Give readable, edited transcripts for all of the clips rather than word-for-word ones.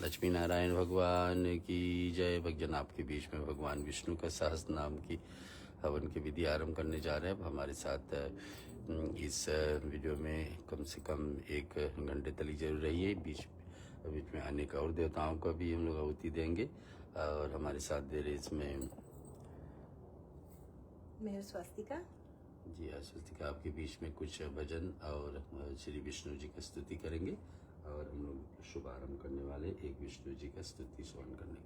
लक्ष्मी नारायण भगवान की जय। भक्तजन आपके बीच में भगवान विष्णु का सहस्त्र नाम की हवन की विधि आरंभ करने जा रहे हैं। अब हमारे साथ इस वीडियो में कम से कम 1 घंटे तक जरूर रहिए। बीच बीच में अनेक और देवताओं का भी हम लोग आहुति देंगे और हमारे साथ दे रहे इसमें मेरे स्वस्तिका जी। स्वस्तिका आपके बीच में कुछ भजन और श्री विष्णु जी की स्तुति करेंगे और हम लोग शुभारंभ करने वाले एक विष्णु जी का स्तुति श्रवण करने का।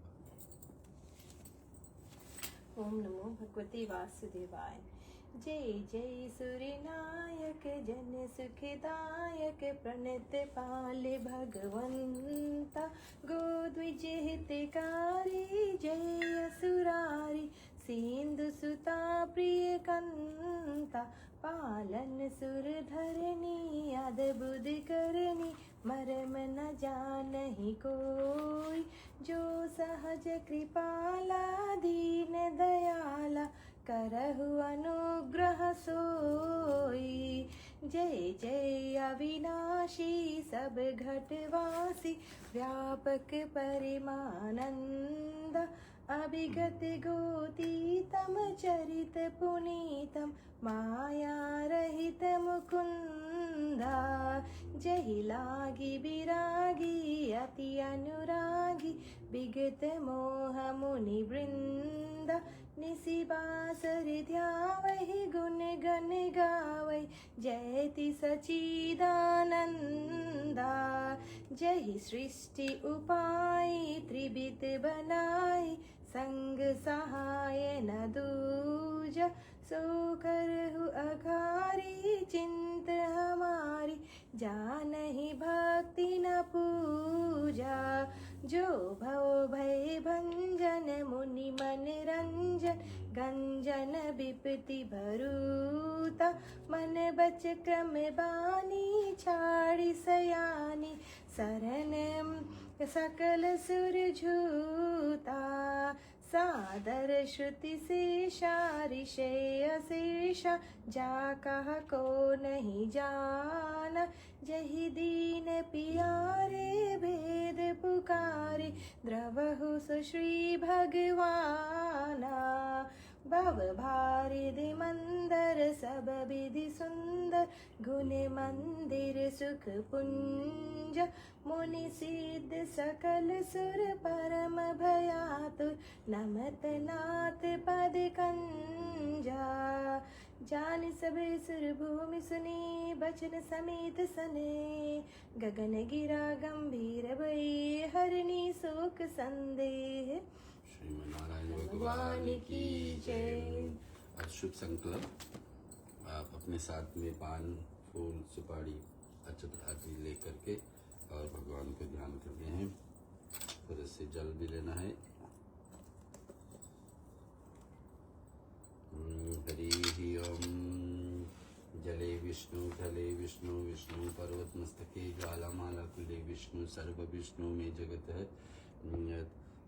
ओम नमो भगवते वासुदेवाय। जय जय सूर्यनायक जन सुखदायक प्रणत पाल भगवंता गोद्विज हितकारी जय असुरारी सिंधु सुता प्रिय कंता पालन सुर धरनी अद्भुत करनी मरम न जानहि कोई जो सहज कृपाला दीन दयाला करहु अनुग्रह सोई। जय जय अविनाशी सब घटवासी व्यापक परिमानंद अभिगत गोतीतम चरित पुनीतम माया रहित मुकुंदा। जहि लागी विरागी अति अनुरागी विगत मोह मुनि वृंद निशिबासर ध्यावहि गुण गण गावै जयति सचिदानंदा। जहि सृष्टि उपाय त्रिविध बनाई संग सहाय न दूजा सो करहु अघारी चिंत हमारी जानहि भक्ति न पूजा। जो भव भय भंजन मुनि मन रंजन गंजन विपति भरूता मन बच क्रम बानी छाड़ी सयानी शरण सकल सुर झूता। सादर श्रुति शेषा ऋषय शेषा जा कह को नहीं जाना। जहि दीन पियारे भेद पुकारे द्रवहु सुश्री भगवाना। भव भारिधि मंदर सब विधि सुंदर गुण मंदिर सुख पुंज मुनि सिद्ध सकल सुर परम भयातुर नमत नाथ पद कंजा। जान सब सुर भूमि सुनी बचन समेत सने गगन गिरा गंभीर भई हरनी शोक संदेह। श्रीमन्नारायण भगवान की जय। आज शुभ संकल्प, आप अपने साथ में पान फूल सुपारी अक्षत आदि लेकर के और भगवान को ध्यान करते हैं। फिर इससे जल भी लेना है। हरि ओम। जले विष्णु थले विष्णु विष्णु पर्वत मस्तके ज्वालामाला कुले विष्णु सर्व विष्णु में जगत है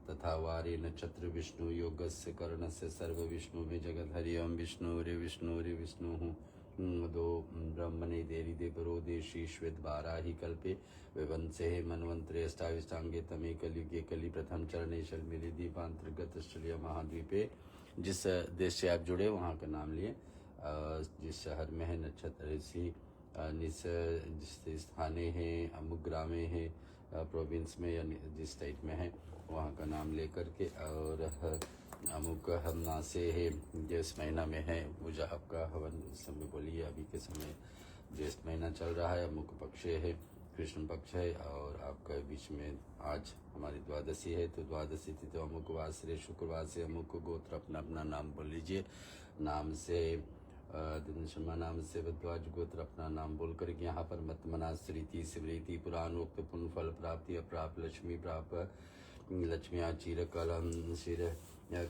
तथा वारे नक्षत्र विष्णु योगस्य कर्णस्य सर्व विष्णु में जगत। हरि ओम विष्णु रे विष्णु हूँ दो ब्रह्मणे देरी दे परो देशी श्वेत बाराही कल्पे विवंसे मनवंतरे अष्टाविष्टांगे तमे कलियुगे कलि प्रथम चरणे शर्मिली दीपांतर्गत स्थलीय महाद्वीपे। जिस देश से आप जुड़े वहाँ का नाम लिए, जिस शहर में है नक्षत्र ऋषि, जिस स्थाने हैं अमुक ग्रामे है प्रोविंस में या जिस स्टेट में है वहाँ का नाम लेकर के और अमुक हमना से है जिस महीना में है पूजा आपका हवन इस समय बोलिए। अभी के समय ज्येष्ठ महीना चल रहा है, अमुक पक्ष है कृष्ण पक्ष है और आपका बीच में आज हमारी द्वादशी है। तो द्वादशी थी तो अमुक वास रे शुक्रवार से अमुक गोत्र अपना अपना नाम बोल लीजिए। नाम से दिन शर्मा नाम से भद्वाज गोत्र अपना नाम बोल करके यहाँ पर मत मना स्मृति स्मृति पुराणोक्त पुण्य फल प्राप्ति अप्राप्त लक्ष्मी प्राप्त लक्ष्म्या चीर कलम शिर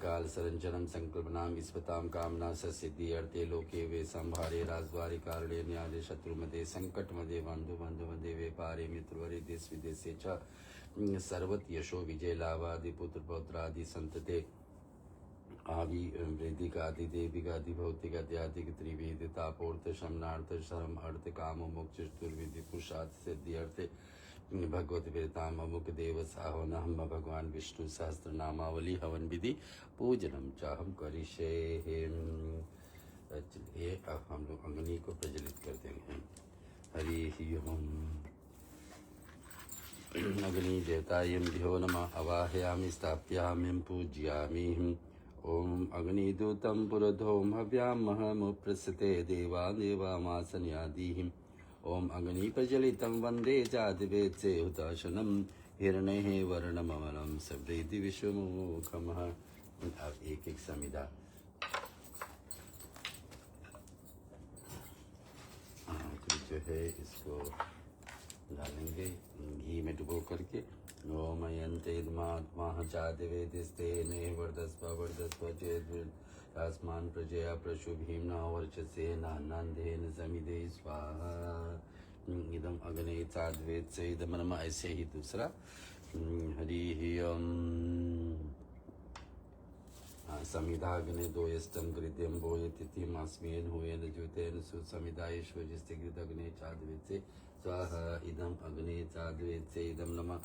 काल सरंचरम संकल्प नाम विस्पताम कामना सिद्धि अर्थे लोके वे संभारे राजद्वारे कारणे न्याय शत्रु मदे संकट मदे बंधु बंधु मदे व्यापारे मित्र वरे देश विदेशे च सर्वत यशो विजय लाभादि पुत्र पौत्रादि संतते आदि वृद्धिक आदि देविक आदि भौतिक अध्यात्मिक त्रिवेद तापोर्थ शमनार्थ शर्म अर्थ काम मोक्ष चतुर्विधि पुरुषार्थ सिद्धि अर्थ भगवत वेताम अमुक देव साहो न हम भगवान विष्णु सहस्त्र नामावली हवन विधि पूजनम चाहम करिष्ये। चलिए अब हम लोग अग्नि को प्रज्वलित कर देंगे। हरि ओम। अग्नि देवतायं भ्यो नमः अवाहयामि स्थापयामि पूज्यामि। ओम अग्निदूतं पुरधोम हव्यामहमुप्रसते देवा देवामासन्यादीः। ओम अग्नि प्रज्वलितं वन्दे जातवेत्से हुताशनं हिरण्यः वर्णममलं सव्रेति विश्वमुखम्। अब एक एक समिधा जो है इसको डालेंगे घी में डुबो करके। ओम यंतेदमात्मा चादिवेदिस्ते ने वर्धस्व चेद आसमान प्रजया प्रशुभीम न वर्चसे नान्धेन समिधे स्वाहा। इदम अग्ने चाद्वेद से इदम नमः। ऐसे ही दूसरा हरि ओम। समिधाग्ने दोयस्तम कृत्यम बोय तिथिम अस्मेन हुएन ज्योतेन सुसमिधायेश्वर जिसते कृतग्ने चाद्वेद से स्वाहा। इदम अग्ने चाद्वेद से इदम नमः।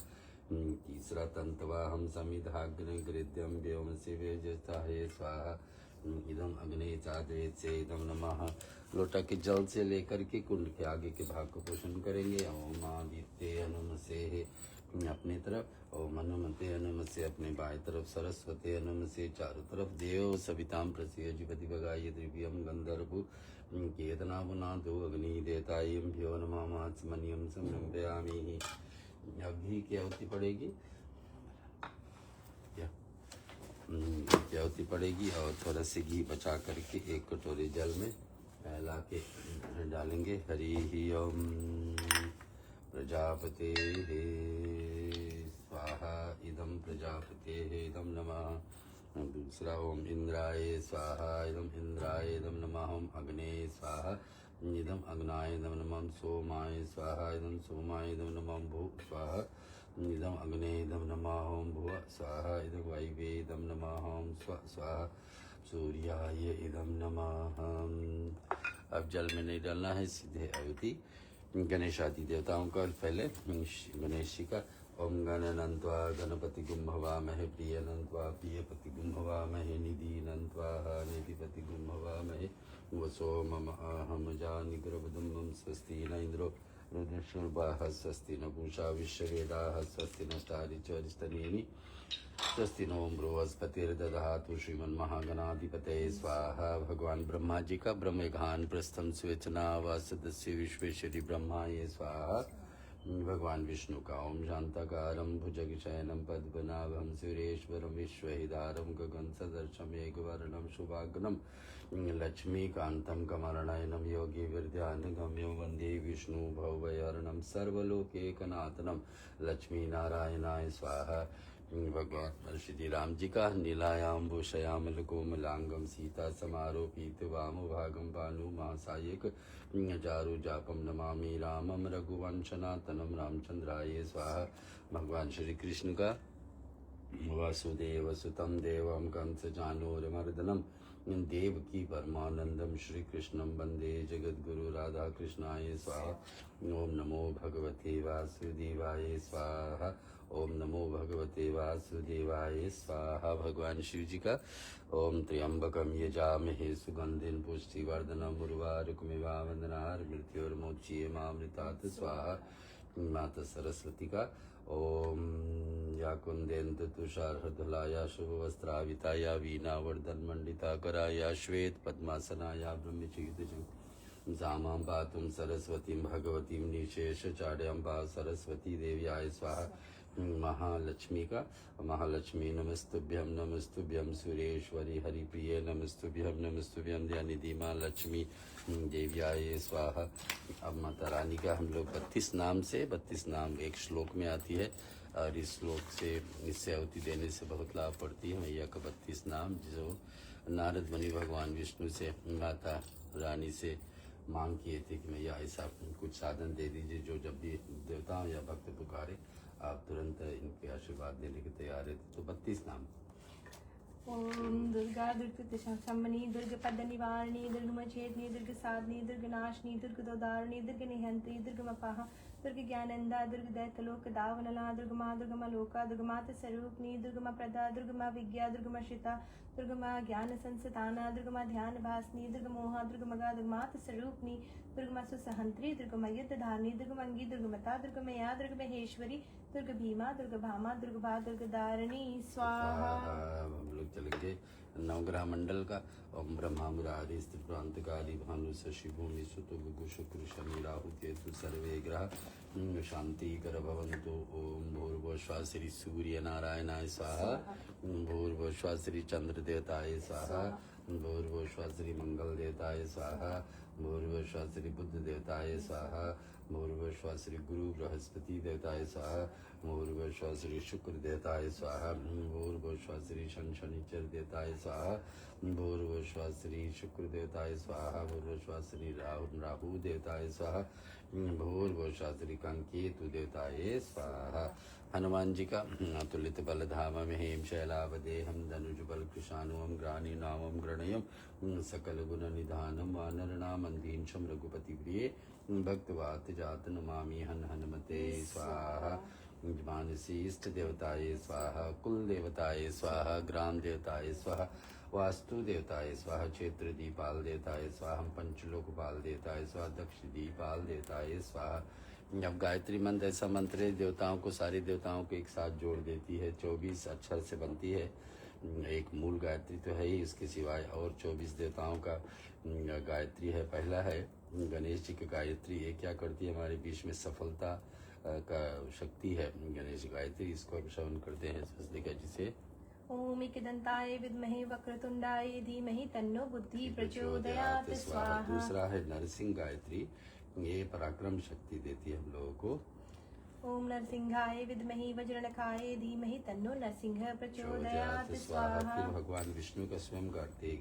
तीसरा तंतवा हम समिधाग्ने कृत्यम व्योम शिवे स्वाहा। इदम अग्ने चाद्वेद से इदम नमः। लोटा के जल से लेकर के कुंड के आगे के भाग को पोषण करेंगे। ओम आदित्य अनुमसे अपनी तरफ, ओम हनुमते हनुमसे अपने बाएं तरफ, सरस्वती हनुमसे चारों तरफ, देव सविताम प्रसीय जीवति बगाय द्रव्यम गंधर्व केतना बुना दो अग्नि देतायम भ्यो नमः मात्मनियम समर्पयामि। अब घी की आहुति पड़ेगी, क्या आहुति पड़ेगी और थोड़ा से घी बचा करके एक कटोरी जल में ला के डालेंगे। हरि ओम। प्रजापते स्वाहा इदम प्रजापते इदम नमः। दूसरा ओम इंद्राय स्वाहा इदम इंद्राय इदम नमः। ओम अग्ने स्वाहा इदम अग्नाय इदम नमः। सोमाय स्वाहा इदम सोमाय इदम नमः। भू स्वाहा इदम अग्ने इदम नमः। ओम भुव स्वाहा इदम वायवे इदम नमः। ओम स्व स्वाहा सूर्याय इदम नमः। अब जल में नहीं डालना है, सीधे आहुति गणेश आदि देवताओं का पहले गणेश जी का। ओम गणनन्त्वा गणपति गुम हवामहे प्रियनन्त्वा प्रियपति गुम हवामहे निधिनन्त्वा निधिपति गुम हवामहे वसो मम अहम जानिग्रवदुम स्वस्ति न इंद्रो रुद्रशुर्वाः स्वस्ति न पूषा विश्ववेदाः स्वस्ति नष्टारिचरिस्तनेनि स्वस्ति नो बृहस्पतिर्दधातु श्रीमन्महागणाधिपतये स्वाहा। भगवान ब्रह्मा जी का ब्रह्मगान प्रस्थम स्वेचना सदस्य विश्वेश्वरी ब्रह्मा ये स्वाहा। भगवान विष्णु का ओम शांताकारं भुजगशयनं पद्मनाभं सुरेश्वरं विश्वहिदारं गगन सदर्शं एकवर्णं शुभाग्नं लक्ष्मीकान्तं कमलनयनं योगी विद्यानगम्यं वन्दे विष्णु भवभयहरणं सर्वलोकैकनाथनं लक्ष्मीनारायणाय स्वाहा। भगवान श्री राम जी का नीलायाम्बुशयामल कोमलांगम सीता समारोपित वामभागम भानु महासायक चारु जापम नमामि रामम रघुवंशनाथनम रामचंद्राय स्वाहा। भगवान श्री कृष्ण का वासुदेव सुतम देवम कंस जानोरमर्दनम देवकी परमानंदम श्री कृष्णम वंदे जगद्गुरु राधा कृष्णाय स्वाहा। ओम नमो भगवते वासुदेवाय स्वाहा। ओम नमो भगवते वासुदेवाय स्वाहा। भगवान शिव जी का ओम त्र्यंबकम यजामहे सुगंधिं पुष्टिवर्धनम उर्वारुकमिवा वंदनार् मृत्योर्मोच्येमामृतात् स्वाहा। माता सरस्वती का ओम या कुंदेन्दु तुषारधलाया शुभवस्त्राविताया वीणावर्धन मंडिता कराया श्वेत पद्मासनाया ब्रह्मचिकित जामां पातुं सरस्वतीं भगवतीं निशेषचार्याम्बा सरस्वती देव्याय स्वाहा। महालक्ष्मी का महालक्ष्मी नमस्तुभ्यं नमस्तुभ्यं सुरेश्वरी हरिप्रिय नमस्तुभ्यं नमस्तुभ्यं दयानिधि माँ लक्ष्मी देव्याय स्वाहा। अब माता रानी का हम लोग 32 नाम से 32 नाम एक श्लोक में आती है और इस श्लोक से इससे आहुति देने से बहुत लाभ पड़ती है। मैया का 32 नाम जो नारद मुनि भगवान विष्णु से माता रानी से मांग किए थे कि मैया ऐसा कुछ साधन दे दीजिए जो जब भी देवताओं या भक्त पुकारे आप तुरंत इनके आशीर्वाद देने के तैयार है। तो 32 नाम। ओम दुर्गा दुर्गतिशम्मनी दुर्गपद निवारणी दुर्गमचेतनी दुर्गसाधनी दुर्गनाशनी दुर्गदोदारणी दुर्गनिहंत्री दुर्गमपाः दुर्ग ज्ञानंदा दुर्ग दैत्यलोक दावनला दुर्गमा दुर्गमा लोका दुर्गमात स्वरूपनी दुर्गमा प्रदा दुर्गमा विज्ञा दुर्गमा श्रिता दुर्गमा ज्ञान संस्थाना दुर्गमा ध्यान भासनी दुर्गमोहा दुर्गमगा दुर्गमात स्वरूपनी दुर्गमा सुसहंत्री दुर्गमा युद्ध धारणी दुर्गमंगी दुर्गमता दुर्गमया दुर्गमहेश्वरी दुर्ग भीमा दुर्ग भामा दुर्गभा दुर्गदारिणी स्वाहा। हम लोग चलेंगे नवग्रह मंडल का। ओम ब्रह्मा मुरारी स्त्रिप्रांतकारी भानु शशि भूमि सुत गुगु शुक्र शनि राहु केतु सर्वे ग्रह शांति कर भवन्तु। ओम भूर्भुवः श्री सूर्य नारायणाय स्वाहा। भूर्भुवः श्री चंद्र देवताय स्वाहा। भूर्भुवः श्री मंगल देवताय स्वाहा। भूर्भुवः श्री बुद्ध देवताय स्वाहा। भूर्भुवः श्री गुरु बृहस्पति देवताय स्वाहा। भूर्भुवः श्री शुक्र देवताय स्वाहा। भूर्भुवः श्री शनिचर देवताय स्वाहा। भूर्भुवः श्री शुक्र देवताय स्वाहा। भूर्भुवः श्री राहु देवताय स्वाहा। भूर्भुवः श्री कंकेतु देवताय स्वाहा। हनुमान जी का अतुलित बल धाम हेम शैलावदेहम धनुज बल कृशानुम ग्रानी नामम गृणयम सकल गुण निधानम वानर नाम अंधीशम रघुपति प्रिय भक्तवात जात नमामि हन हनुमते स्वाहा। मानसी इष्ट देवताय स्वाहा। कुल देवताय स्वाहा। ग्राम देवताय स्वाहा। वास्तु देवताय स्वाहा। क्षेत्र दीपाल देवताय स्वाहा। पंचलोकपाल देवताय स्वाहा। दक्ष दीपाल देवताय स्वाहा। अब गायत्री मंत्र ऐसा मंत्र है देवताओं को, सारे देवताओं को एक साथ जोड़ देती है। 24 अक्षर से बनती है। एक मूल गायत्री तो है ही, इसके सिवाय और 24 देवताओं का गायत्री है। पहला है गणेश जी की गायत्री। ये क्या करती है, हमारे बीच में सफलता का शक्ति है गणेश गायत्री। इसको हम श्रवण करते हैं सस्तिका जी से। ओम एकदंताय विद्महे वक्रतुंडाय धीमहि तन्नो बुद्धि प्रचोदयात् स्वाहा। दूसरा है नरसिंह गायत्री। ये पराक्रम शक्ति देती है हम लोगों को। ओम नरसिंहाय विद्महे वज्रनखाय धीमहि तन्नो नरसिंह प्रचोदयात् स्वाहा। फिर भगवान विष्णु का स्वयं गायत्री।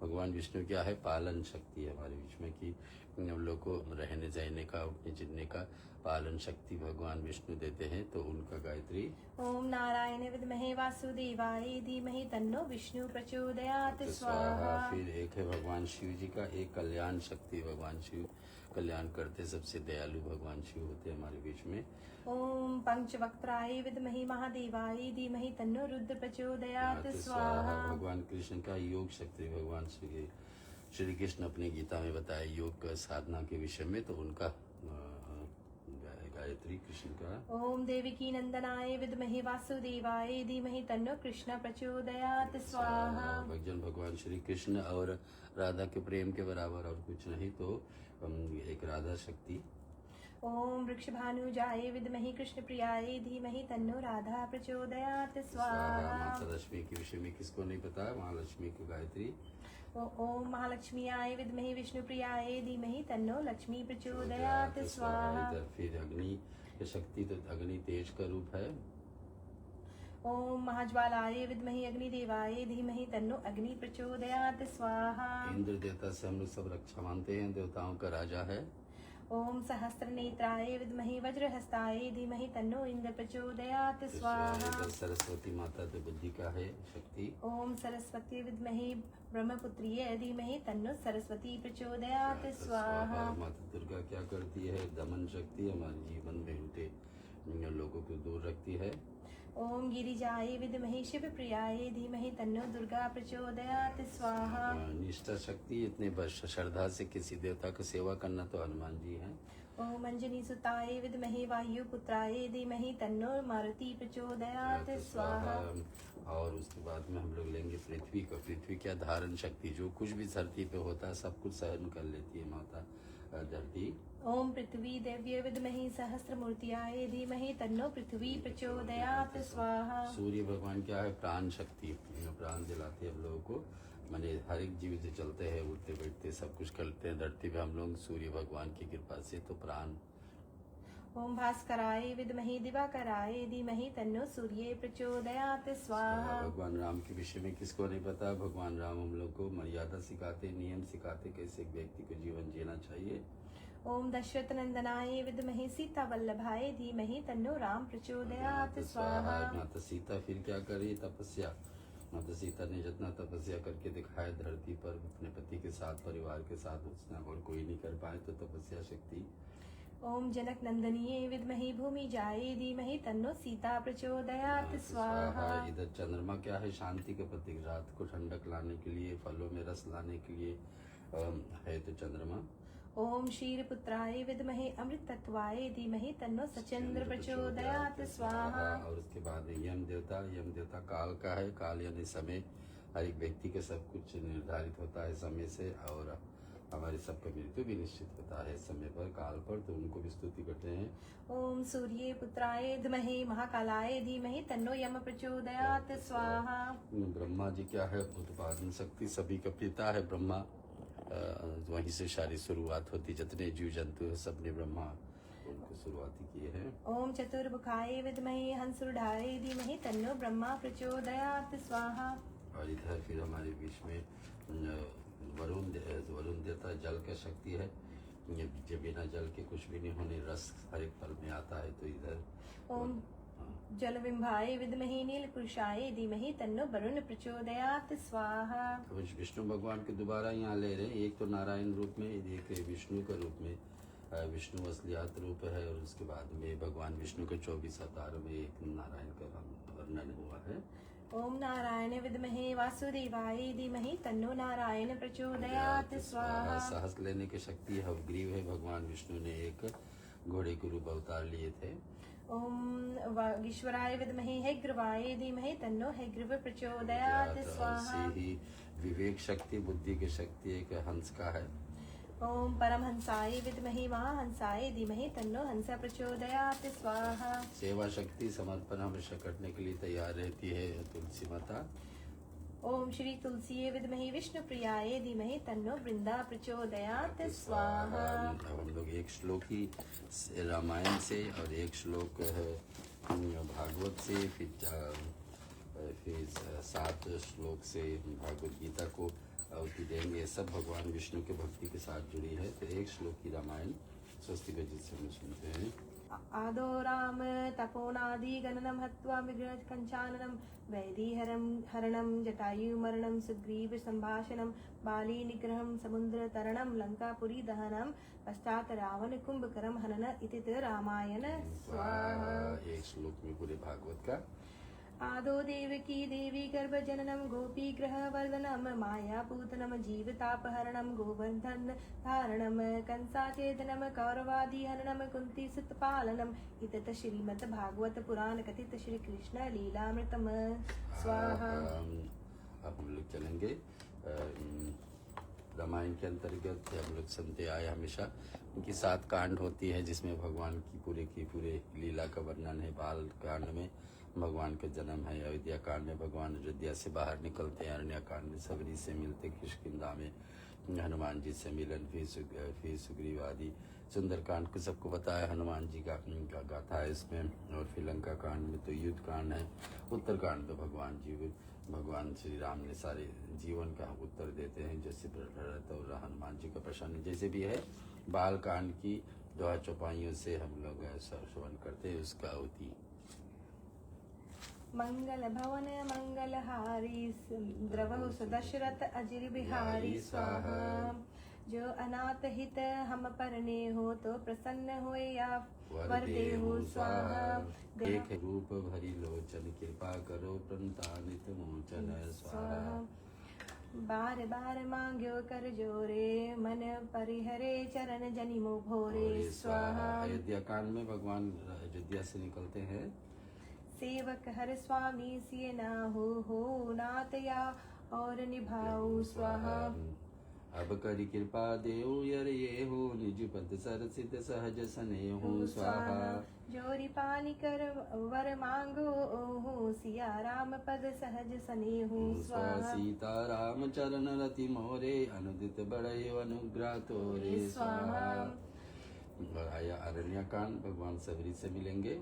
भगवान विष्णु क्या है, पालन शक्ति है हमारे बीच में कि हम लोग को रहने सहने का, उठने जितने का पालन शक्ति भगवान विष्णु देते हैं, तो उनका गायत्री। ओम नारायण विद्महे वासुदेवाय धीमहि तन्नो विष्णु प्रचोदयात् स्वाहा। फिर एक है भगवान शिव जी का, एक कल्याण शक्ति। भगवान शिव कल्याण करते, सबसे दयालु भगवान शिव होते हैं हमारे बीच में। ओम पंचवक्त्राय विद्महे महादेवाय धीमहि तन्नो रुद्र प्रचोदयात् स्वाहा। भगवान कृष्ण का योग शक्ति। भगवान श्री कृष्ण अपनी गीता में बताए योग साधना के विषय में, तो उनका गायत्री कृष्ण का। ओम देवकी नंदनाय विद्महे वासुदेवाय धीमहि तन्नो कृष्ण प्रचोदयात् स्वाहा। भजन भगवान श्री कृष्ण और राधा के प्रेम के बराबर और कुछ नहीं, तो एक राधा शक्ति। ओम वृक्षभानुजाय विद्महे कृष्ण प्रियाय धीमहि तन्नो राधा प्रचोदयात् स्वाहा। माता लक्ष्मी के विषय में किसको नहीं पता, महालक्ष्मी की गायत्री। ओम महालक्ष्मीयाय विद्महे विष्णु प्रियाय धीमहि तन्नो लक्ष्मी प्रचोदयात् स्वाहा। फिर अग्नि की शक्ति, तो अग्नि तेज का रूप है। ओम महाज्वालाय विद्महे अग्निदेवाय धीमहि तन्नो अग्नि प्रचोदयात् स्वाहा। इंद्र देवता से हम लोग सब रक्षा मानते हैं, देवताओं का राजा है। ओम सहस्त्र नेत्राय विद्महे वज्रहस्ताय धीमहि तन्नो इंद्र प्रचोदयात् स्वाहा। सरस्वती माता तो बुद्धि का है शक्ति। ओम सरस्वती विद्महे ब्रह्मपुत्रीय धीमहि तन्नो सरस्वती प्रचोदयात् स्वाहा। माता दुर्गा क्या करती है, दमन शक्ति। हमारे जीवन में उल्टे लोगों को दूर रखती है। ओम गिरिजाय विद्महे शिव प्रियाय धीमहि तन्नो दुर्गा प्रचोदयात् स्वाहा। निष्ठा शक्ति। इतने श्रद्धा से किसी देवता की सेवा करना, तो हनुमान जी हैं। ओम अंजनी सुताय विद्महे वायुपुत्राय धीमहि तन्नो मारुति प्रचोदयात् स्वाहा। और उसके बाद में हम लोग लेंगे पृथ्वी का। पृथ्वी क्या धारण शक्ति, जो कुछ भी धरती पे होता है सब कुछ सहन कर लेती है माता धरती। ओम पृथ्वी देव्य विद्महे सहस्त्र मूर्तियाय धीमहि तन्नो पृथ्वी प्रचोदयात् स्वाहा। सूर्य भगवान क्या है, प्राण शक्ति। प्राण दिलाते हैं हम लोगों को, माने हर एक जीव से चलते हैं, उठते बैठते सब कुछ करते हैं धरती पे हम लोग सूर्य भगवान की कृपा से, तो प्राण। ओम भास्कराय विद्महे दिवाकराय धीमहि तन्नो सूर्य प्रचोदयात् स्वाहा। भगवान राम के विषय में किसको नहीं पता। भगवान राम हम लोग को मर्यादा सिखाते, नियम सिखाते, कैसे एक व्यक्ति को जीवन जीना चाहिए। ओम दशरथ नंदनाय विद्महे सीता वल्लभाय धीमहि तन्नो राम प्रचोदयात् स्वाहा। माता सीता फिर क्या करी, तपस्या। माता सीता ने जितना तपस्या करके दिखाया धरती पर अपने पति के साथ, परिवार के साथ, उसने और कोई नहीं कर पाए, तो तपस्या शक्ति। ओम जनक नंदनीय विद्महे भूमि जाये धीमहि तन्नो सीता प्रचोदयात् स्वाहा। इधर चंद्रमा क्या है? शांति के प्रतीक। रात को ठंडक लाने के लिए, फलों में रस लाने के लिए है तो चंद्रमा। ओम क्षीरपुत्राय विद्महे अमृत तत्वाय धीमहि तन्नो सचंद्र प्रचोदयात् स्वाहा। और उसके बाद यम देवता काल का है। काल यानी समय। हर एक व्यक्ति के सब कुछ निर्धारित होता है समय से, और हमारी सबका मृत्यु भी निश्चित होता है समय पर, काल पर, तो उनको भी स्तुति करते हैं। ओम सूर्य पुत्राय विद्महे महाकालाय धीमहि तन्नो यम प्रचोदयात् स्वाहा। ब्रह्मा जी क्या है? उत्पादन शक्ति, सभी का पिता है ब्रह्मा। वहीं से सारी शुरुआत होती। जितने जीव जंतु है सबने ब्रह्मा उनको शुरुआती किए हैं। ओम चतुर्मुखाय विद्महे हंसरूढ़ाय धीमहि तन्नो ब्रह्मा प्रचोदयात् स्वाहा। और इधर फिर हमारे बीच में वरुण देवता जल का शक्ति है। जब बिना जल के कुछ भी नहीं होने, रस हर एक फल में आता है। तो इधर ओम जलबिंबाय विद्महे नीलपुरुषाय धीमहि तन्नो वरुण प्रचोदयात् स्वाहा। तो विष्णु भगवान के दोबारा यहाँ ले रहे हैं। एक तो नारायण रूप में, एक विष्णु के रूप में। विष्णु असलियत रूप है, और उसके बाद में भगवान विष्णु के 24 अवतारों में एक नारायण का वर्णन हुआ है। ओम नारायण विद्महे वासुदेवाय धीमहि तन्नो नारायण प्रचोदयात् स्वाहा। साहस लेने की शक्ति है। ग्रीव है। भगवान विष्णु ने एक घोड़े के रूप अवतार लिए थे। ओम ईश्वराय विद्महे हैग्रीवाय धीमहि तन्नो हैग्रीव प्रचोदयात् स्वाहा। ही विवेक शक्ति, बुद्धि की शक्ति एक हंस का है। ओम परमहंसाय विद्महे महाहंसाय धीमहि तन्नो हंस प्रचोदयात् स्वाहा। सेवा शक्ति, समर्पण हमेशा करने के लिए तैयार रहती है तुलसी माता। ओम श्री तुलसी विद्महे विष्णु प्रियाय धीमहि तन्नो वृंदा प्रचोदयात् स्वाहा। हम लोग एक श्लोक ही रामायण से और एक श्लोक भागवत से, फिर 7 श्लोक से भागवत गीता को आहुति देंगे। सब भगवान विष्णु के भक्ति के साथ जुड़ी है। तो एक श्लोक की रामायण स्वस्ति गीत से हम सुनते हैं। आदो राम तपोनादि गणनम हत्वा विग्रह कंचाननम वैदिहरम हरणम जटायुमरणम सुग्रीव संभाषणम बाली निग्रहम समुद्र तरणम लंकापुरी दहनम पश्चात रावण कुंभकर्म हनन इति रामायण स्वाहा। एक श्लोक में पूरे भागवत का। आदो देवकी देवी गर्भ जननम गोपी ग्रह वर्धनम माया पूतनम जीवतापहरणम गोवर्धन धारणम कंसाचेतनम कौरवादि हननम कुंती सुत पालनम इतत श्रीमद् भागवत पुराण कथित श्री कृष्ण लीलामृतम स्वाहा। अब हम लोग चलेंगे रामायण के अंतर्गत। हम लोग सुनते आए हमेशा। उनकी 7 कांड होती है जिसमें भगवान की पूरे लीला का वर्णन है। बाल कांड में भगवान का जन्म है। अयोध्या कांड में भगवान अयोध्या से बाहर निकलते हैं। अरण्य कांड में सबरी से मिलते, किष्किंधा में हनुमान जी से मिलन, फिर सुग्रीव आदि। सुंदर कांड को सबको बताया हनुमान जी का गाथा है इसमें। और फिर लंका कांड में तो युद्ध कांड है। उत्तर कांड में भगवान श्री राम ने सारे जीवन का उत्तर देते हैं, जैसे और हनुमान जी का प्रश्न जैसे भी है। बाल कांड की दोहा चौपाइयों से हम लोग श्रवण करते हैं उसका आहुति। मंगल भवन मंगलहारी द्रवहु सुदशरथ अजिर बिहारी स्वाहा। जो अनाथ हित हम परने हो तो प्रसन्न हो या वर देहु स्वाहा। एक रूप भरी लोचन कृपा करो प्रणतानित मोचन स्वाहा। बार बार मांग्यो कर जोरे मन परिहरे चरण जनिमो भोरे स्वाहा। अयोध्या कांड में भगवान अयोध्या से निकलते हैं। सेवक हर स्वामी सिय ना हो नाथ या और निभाऊ स्वाहा। अब करी कृपा देव यर ये हो निज पद सरसित सहज सने हो स्वाहा। जोरी पानी कर वर मांगो हो सिया राम पद सहज सने हो स्वाहा। सीता राम चरण रति मोरे अनुदित बड़े अनुग्रह तोरे स्वाहा। आया अरण्य कांड। भगवान सबरी से मिलेंगे।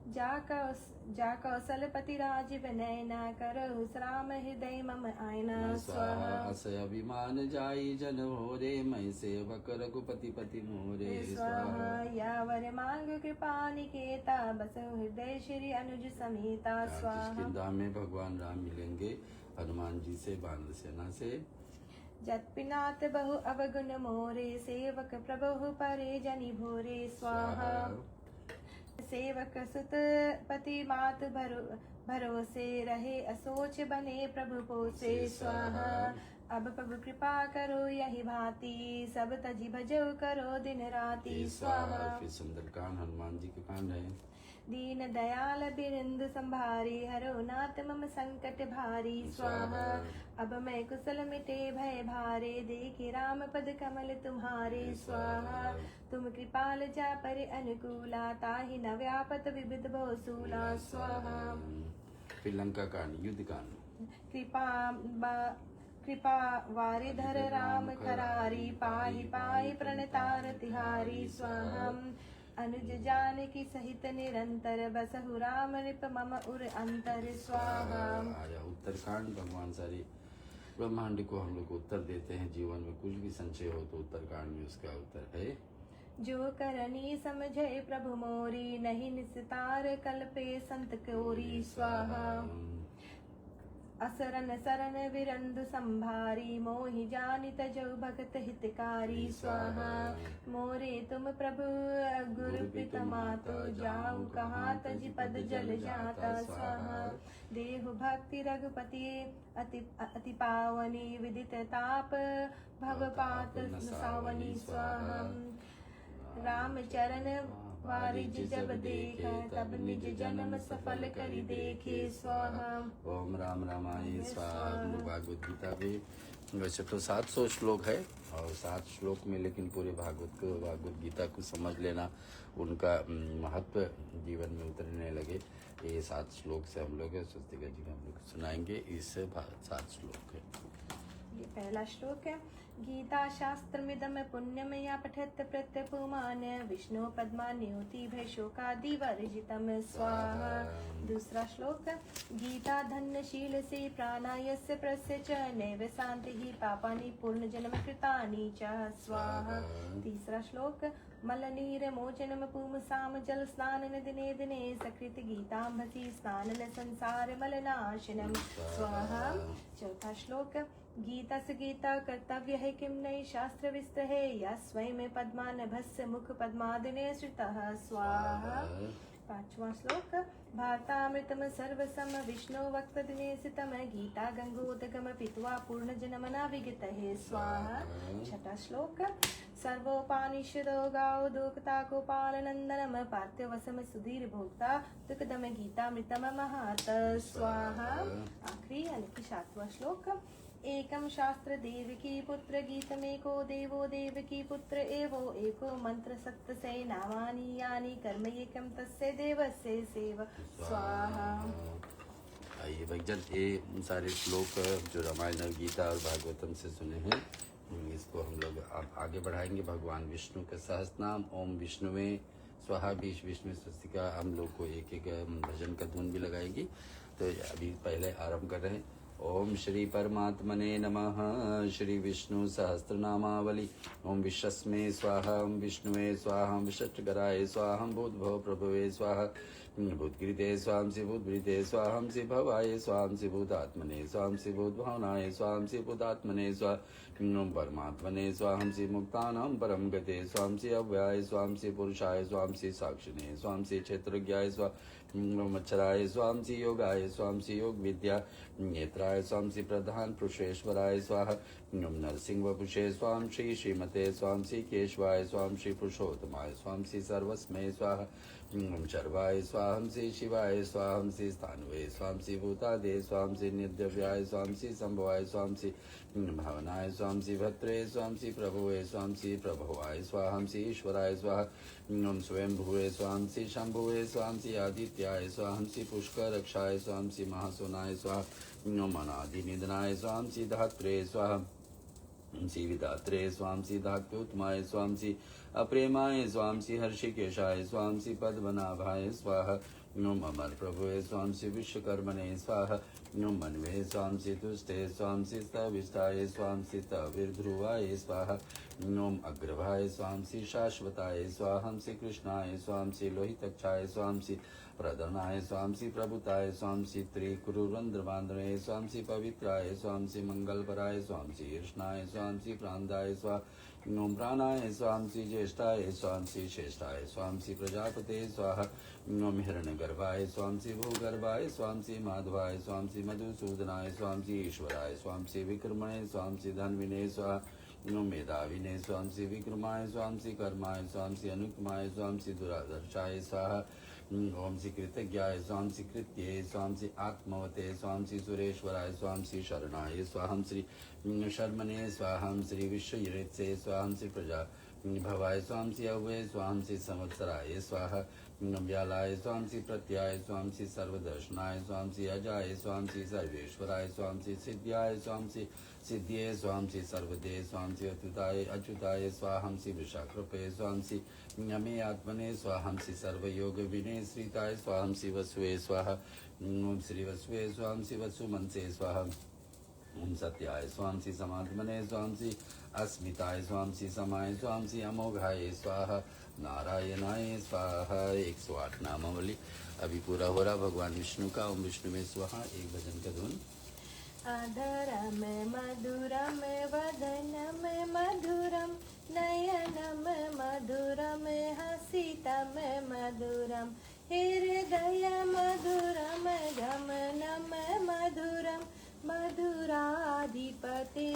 जा कौशलपति राज विनय न करो राम हृदय मम आयना स्वाहा। अस अभिमान जाई जन होरे मैं सेवक रघुपति पति मोरे स्वाहा। यावर मांग कृपा निकेता बस हृदय श्री अनुज समेता स्वाहा। किष्किंधा में भगवान राम मिलेंगे हनुमान जी से, बानर सेना से। जत्पिनात बहु अवगुण मोरे सेवक प्रभु परे जनि भोरे स्वाहा सेवक सुत पति मात भरोसे रहे असोच बने प्रभु पोसे स्वाहा अब प्रभु कृपा करो यही भांति सब तजी भजो करो दिन राति स्वाहा। फिर सुंदरकांड हनुमान जी के कांड है। दीन दयाल बिरंद संभारी हरो नाथ मम संकट भारी स्वाहा अब मैं कुशल मिटे भय भारे देखे राम पद कमल तुम्हारे स्वाहा तुम कृपाल जा पर अनुकूला ताहि न व्यापत विविध बहुसूला स्वाहा। फिर लंका कांड युद्ध कांड। कृपा वारिधर राम खरारी पाहि पाहि प्रणतार तिहारी स्वाहा अनुज जानकी सहित निरंतर बसहु राम नृप मम उर अंतर स्वाहा। उत्तरकांड भगवान सारे ब्रह्मांड को हम लोग उत्तर देते हैं। जीवन में कुछ भी संशय हो तो उत्तरकांड में उसका उत्तर है। जो करनी समझे प्रभु मोरी नहीं निस्तार कल्पे संत कोरी स्वाहा असरन सरन विरंदु संभारी मोहि जानि तजो भगत हितकारी स्वाहा मोरे तुम प्रभु गुरु पिता मातो जाऊ कहाँ तज पद जल जाता स्वाहा देहु भक्ति रघुपति अति पावनी विदित ताप भव पात सावनी स्वाहा राम चरण वारिज जब देखा तब निज जन्म सफल करि देखे स्वाहा। ओम राम रामाय स्वाहा। भागवत गीता भी वैसे तो 700 श्लोक है और 7 श्लोक में लेकिन पूरे भागवत गीता को समझ लेना उनका महत्व जीवन में उतरने लगे। ये 7 श्लोक से हम लोग स्वस्तिका जी हम लोग सुनाएंगे। इस 7 श्लोक है। ये पहला श्लोक है। गीता शास्त्रमिदं पुण्यमया पठेत् प्रत्यपुमान विष्णु पद्मान्योति भैशोकादि वर्जितम स्वाहा। दूसरा श्लोक गीता धन्यशील से प्राणायस्य प्रस्य च नैव शांति ही पापानि पूर्ण जन्म कृतानि च स्वाहा। तीसरा श्लोक मलनीर मोचनम पुंसाम जल स्नानन दिने दिने सकृत गीतांभसी स्नानन संसार मलनाशनम स्वाहा। चौथा श्लोक गीता से गीता कर्तव्य है किम नई शास्त्र विस्त है या स्वयं पद्मानभस्य मुख पद्मादिने श्रितः स्वाहा। पांचवा श्लोक भारतामृतम सर्वसम विष्णु वक्त दिनेसितम गीता गंगोदगम पित्वा पूर्ण जन्मना विगत है स्वाहा। छठा श्लोक सर्वोपानिषदो गाओ दोक्ता गोपाल नंदनम पार्थ्यवसम सुधीर भोक्ता दुखदम गीतामृतम महत स्वाहा। आखिरी यानी कि 7वां श्लोक एकम शास्त्र देवकी पुत्र गीतमेको देवो देवकी पुत्र एवो एको मंत्र सप्त से नामानि यानि कर्म एकम तस्य देवस्य सेव स्वाहा। आइए भक्तजन ये सारे श्लोक जो रामायण और गीता और भागवतम से सुने हैं इसको हम लोग अब आगे बढ़ाएंगे। भगवान विष्णु का सहस्त्रनाम ओम विष्णुवे स्वाहा 20 विष्णु स्वस्तिका हम लोग को एक एक भजन का धुन भी लगाएगी। तो अभी पहले आरंभ कर रहे हैं। ओम श्री परमात्मने नमः। श्री विष्णु सहस्त्रनामावली ओम विश्वस्मे स्वाहा ओम विष्णुवे स्वाहा ओम विशिष्टकराय स्वाहा भूतभव प्रभवे स्वाहा भूतकृते स्वाम से भूतभृते स्वाहम से भवाय स्वाम से भूतात्मने स्वाम से भूतभावनाय स्वाम से भूतात्मने स्वा परमात्मने स्वाहम से मुक्तानां परम गते स्वाम से अव्ययाय स्वाम से पुरुषाय स्वाम से साक्षिणे स्वाम से क्षेत्रज्ञाय स्वा मच्छराय स्वाम से योगाय स्वाम से योग विद्या नेत्राय स्वाम से प्रधान पुरुषेश्वराय स्वाहा नरसिंह वपुषे स्वाम श्री श्रीमते स्वाम श्री केशवाय स्वाम श्री पुरुषोत्तमाय स्वाम श्री सर्वस्मय स्वाहा शर्वाय स्वाहम से शिवाय स्वाहम से स्थानवे स्वाम से भूतादे स्वाम से निर्द्रव्याय स्वाम से संभवाय स्वाम से भावनाय स्वाम से भद्रे स्वाम से प्रभुवे स्वाम से प्रभवाय स्वाहम से ईश्वराय स्वाहा स्वयं भुवे स्वाम से शंभुवे स्वाम से आदित्याय स्वाहम से पुष्कर रक्षाय स्वाम से महासोनाय स्वाहा मनादि निधनाय स्वाम से धात्रे स्वाहा श्री विधात्रे स्वाम श्री धात्योत्तमाय स्वाम श्री अप्रेमाय स्वाम श्री हर्षिकेशाय स्वाम श्री पद्मनाभाय स्वाहा नो अमर प्रभुवे स्वाम श्री विश्वकर्मणे स्वाहा नो मनवे स्वाम श्री तुष्टे स्वाम श्री स्तविष्ठाय स्वाम श्री तविर्ध्रुवाय स्वाहा ओम अग्रभाय स्वांसी शाश्वताय स्वाहंसी कृष्णाय स्वांसी लोहितक्षाय स्वांसी प्रधनाय स्वांसी प्रभुताय स्वांसी त्रिकुरुरंध्रबांधवे स्वांसी पवित्राय स्वांसी मंगलपराय स्वांसी कृष्णाय स्वांसी प्रांताय स्वा ओम प्राणाय स्वांसी ज्येष्ठाय स्वांसी श्रेष्ठाय स्वांसी प्रजापते स्वाहा ओम हिरण्यगर्भाय स्वांसी भूगर्भाय स्वांसी माधवाय स्वांसी मधुसूदनाय स्वांसी ईश्वराय स्वांसी विक्रमणे स्वांसी धन्विने स्वाहा ओम मेधाविने स्वांसी विक्रमाय स्वांसी कर्माय स्वांसी अनुक्रमाय स्वांसी दुरादर्शाय स्वाहा ओम श्री कृतज्ञाय स्वांसी कृत्ये स्वांसी आत्मवते स्वांसी सुरेश्वराय स्वांसी शरणाय स्वाहं श्री शर्मणे स्वाहं श्री विश्वयित्से स्वाहं श्री प्रजा भवाय स्वांसी अव्यय स्वांसी संवत्सराय स्वाहा व्यालाय स्वांसी प्रत्याय स्वांसी सर्वदर्शनाय स्वांसी अजाय स्वांसी सर्वेश्वराय स्वांसी सिद्ध्याय स्वांसी सिद्धिये स्वांसी सर्वदे स्वांसी अच्युताय अच्युताय स्वाहंसी विशाकृपे स्वांसी नमे आत्मने स्वाहंसी सर्वयोग विने श्रीताय स्वाहंसी वसुवे स्वाहा ओम श्री वसुवे स्वांसी वसुमनसे स्वाहा ओम सत्याय स्वांसी समात्मने स्वांसी अस्मिताय स्वांसी समाय स्वांसी अमोघाय स्वाहा नारायणाय स्वाहा 108 नामावली अभी पूरा हो रहा भगवान विष्णु का। ओम विष्णु में स्वाहा। एक भजन का धुन। अधरम मधुरम वदनम मधुरम नयनम मधुरम हसितम मधुरम हृदय मधुरम गमनम मधुरम मधुराधिपते